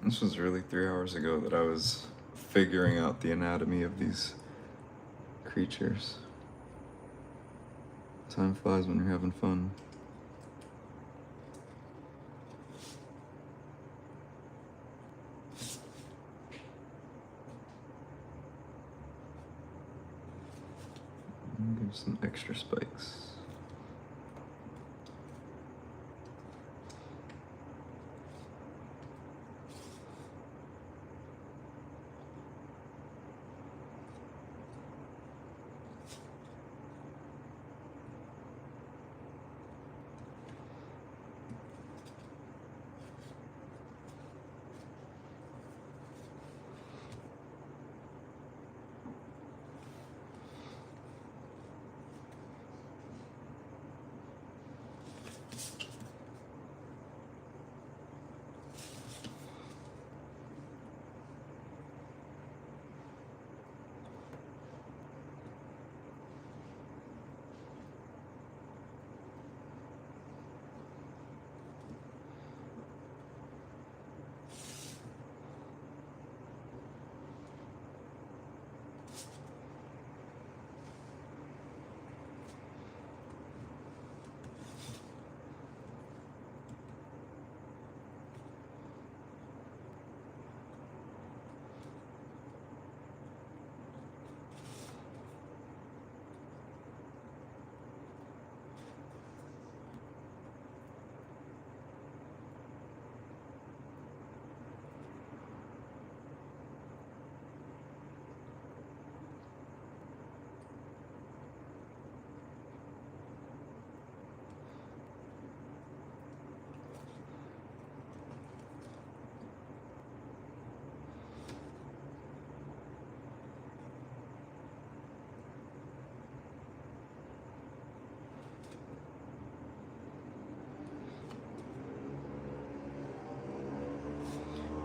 This was really 3 hours ago that I was figuring out the anatomy of these creatures. Time flies when you're having fun. Give some extra spikes.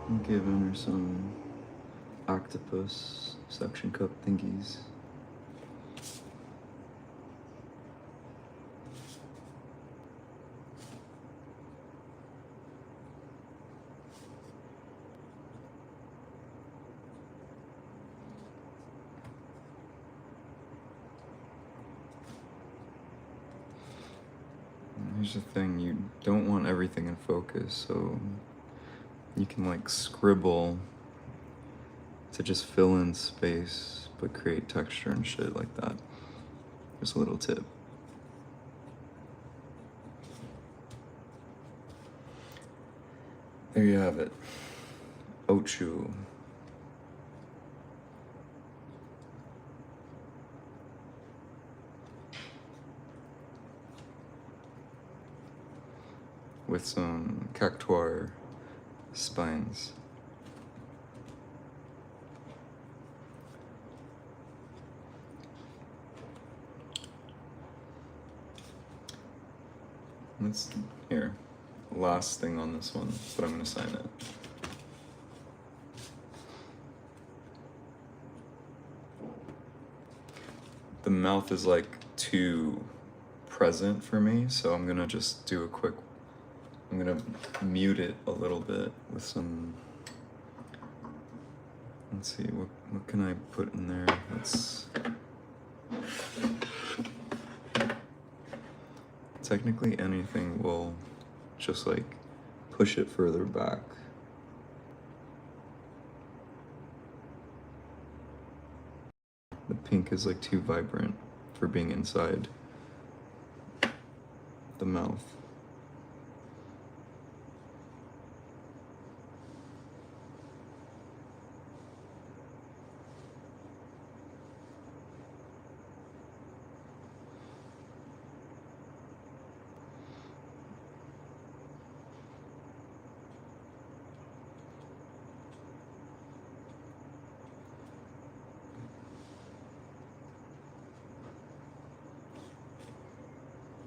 Given her some octopus suction cup thingies. Here's the thing, you don't want everything in focus, so you can like scribble to just fill in space, but create texture and shit like that. Just a little tip. There you have it. Ochu. With some Cactuar spines. Let's, here, last thing on this one, but I'm gonna sign it. The mouth is like too present for me, so I'm gonna just do a quick, I'm gonna mute it a little bit with some, let's see, what can I put in there? Let's, technically anything will just like push it further back. The pink is like too vibrant for being inside the mouth.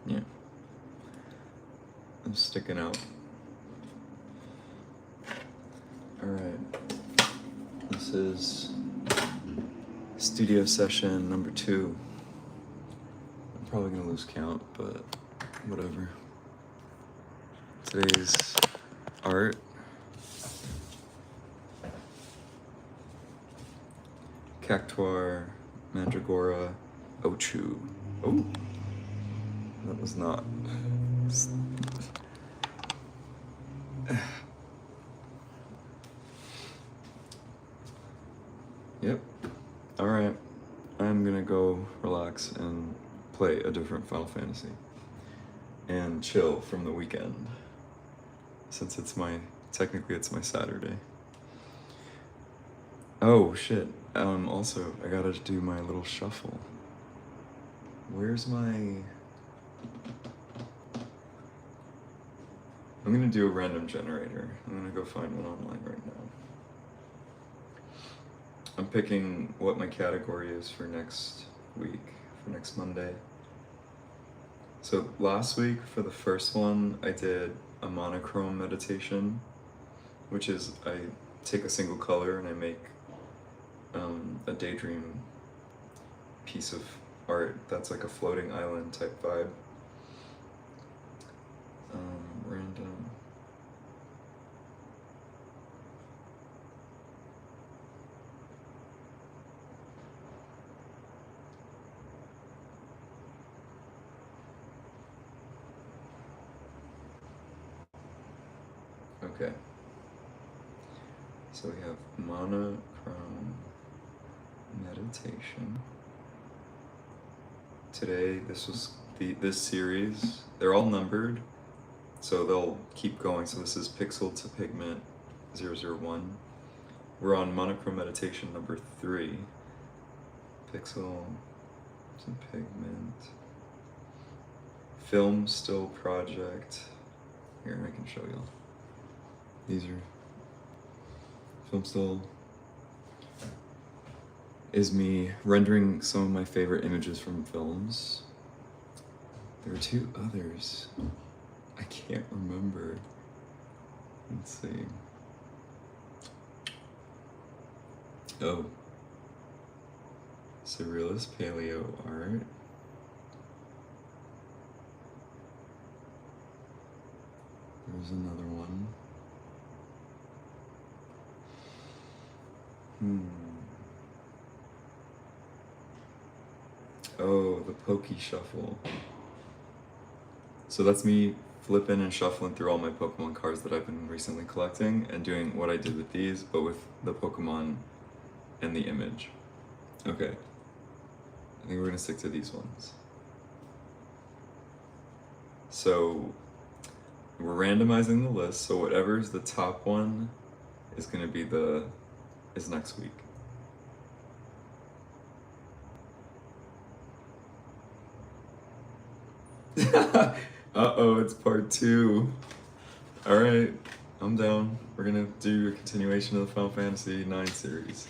Yeah. I'm sticking out. Alright. This is studio session number 2. I'm probably gonna lose count, but whatever. Today's art. Cactuar, Mandragora Ochu. Oh. That was not. Yep. Alright. I'm gonna go relax and play a different Final Fantasy. And chill from the weekend. Since it's technically it's my Saturday. Oh shit. Also, I gotta do my little shuffle. Where's my... I'm gonna do a random generator. I'm gonna go find one online right now. I'm picking what my category is for next week, for next Monday. So last week for the first one, I did a monochrome meditation, which is I take a single color and I make a daydream piece of art that's like a floating island type vibe. Random. Okay. So we have monochrome meditation. Today, this series, they're all numbered, so they'll keep going. So this is PiXEL to Pigment 001. We're on monochrome meditation number 3. PiXEL to Pigment. Film still project. Here, I can show y'all. These are film still is me rendering some of my favorite images from films. There are 2 others. I can't remember. Let's see. Oh. Surrealist PaleoArt. There's another one. Oh, the POKESHUFFLE. So that's me flipping and shuffling through all my Pokemon cards that I've been recently collecting and doing what I did with these, but with the Pokemon and the image. Okay. I think we're gonna stick to these ones. So we're randomizing the list, so whatever's the top one is gonna be is next week. Uh-oh, it's part 2. Alright, I'm down. We're gonna do a continuation of the Final Fantasy IX series.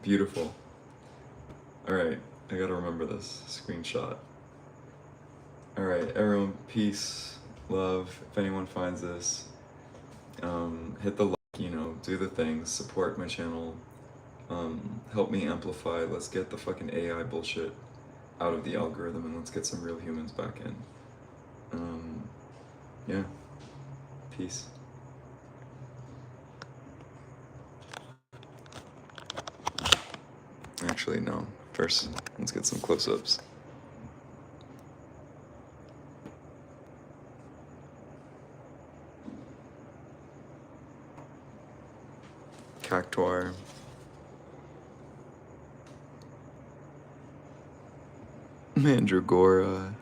Beautiful. Alright, I gotta remember this. Screenshot. Alright, everyone, peace, love. If anyone finds this, hit the like, do the things, support my channel, help me amplify. Let's get the fucking AI bullshit out of the algorithm and let's get some real humans back in. Yeah. Peace. Actually, no. First, let's get some close-ups. Cactuar. Mandragora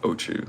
Ochu.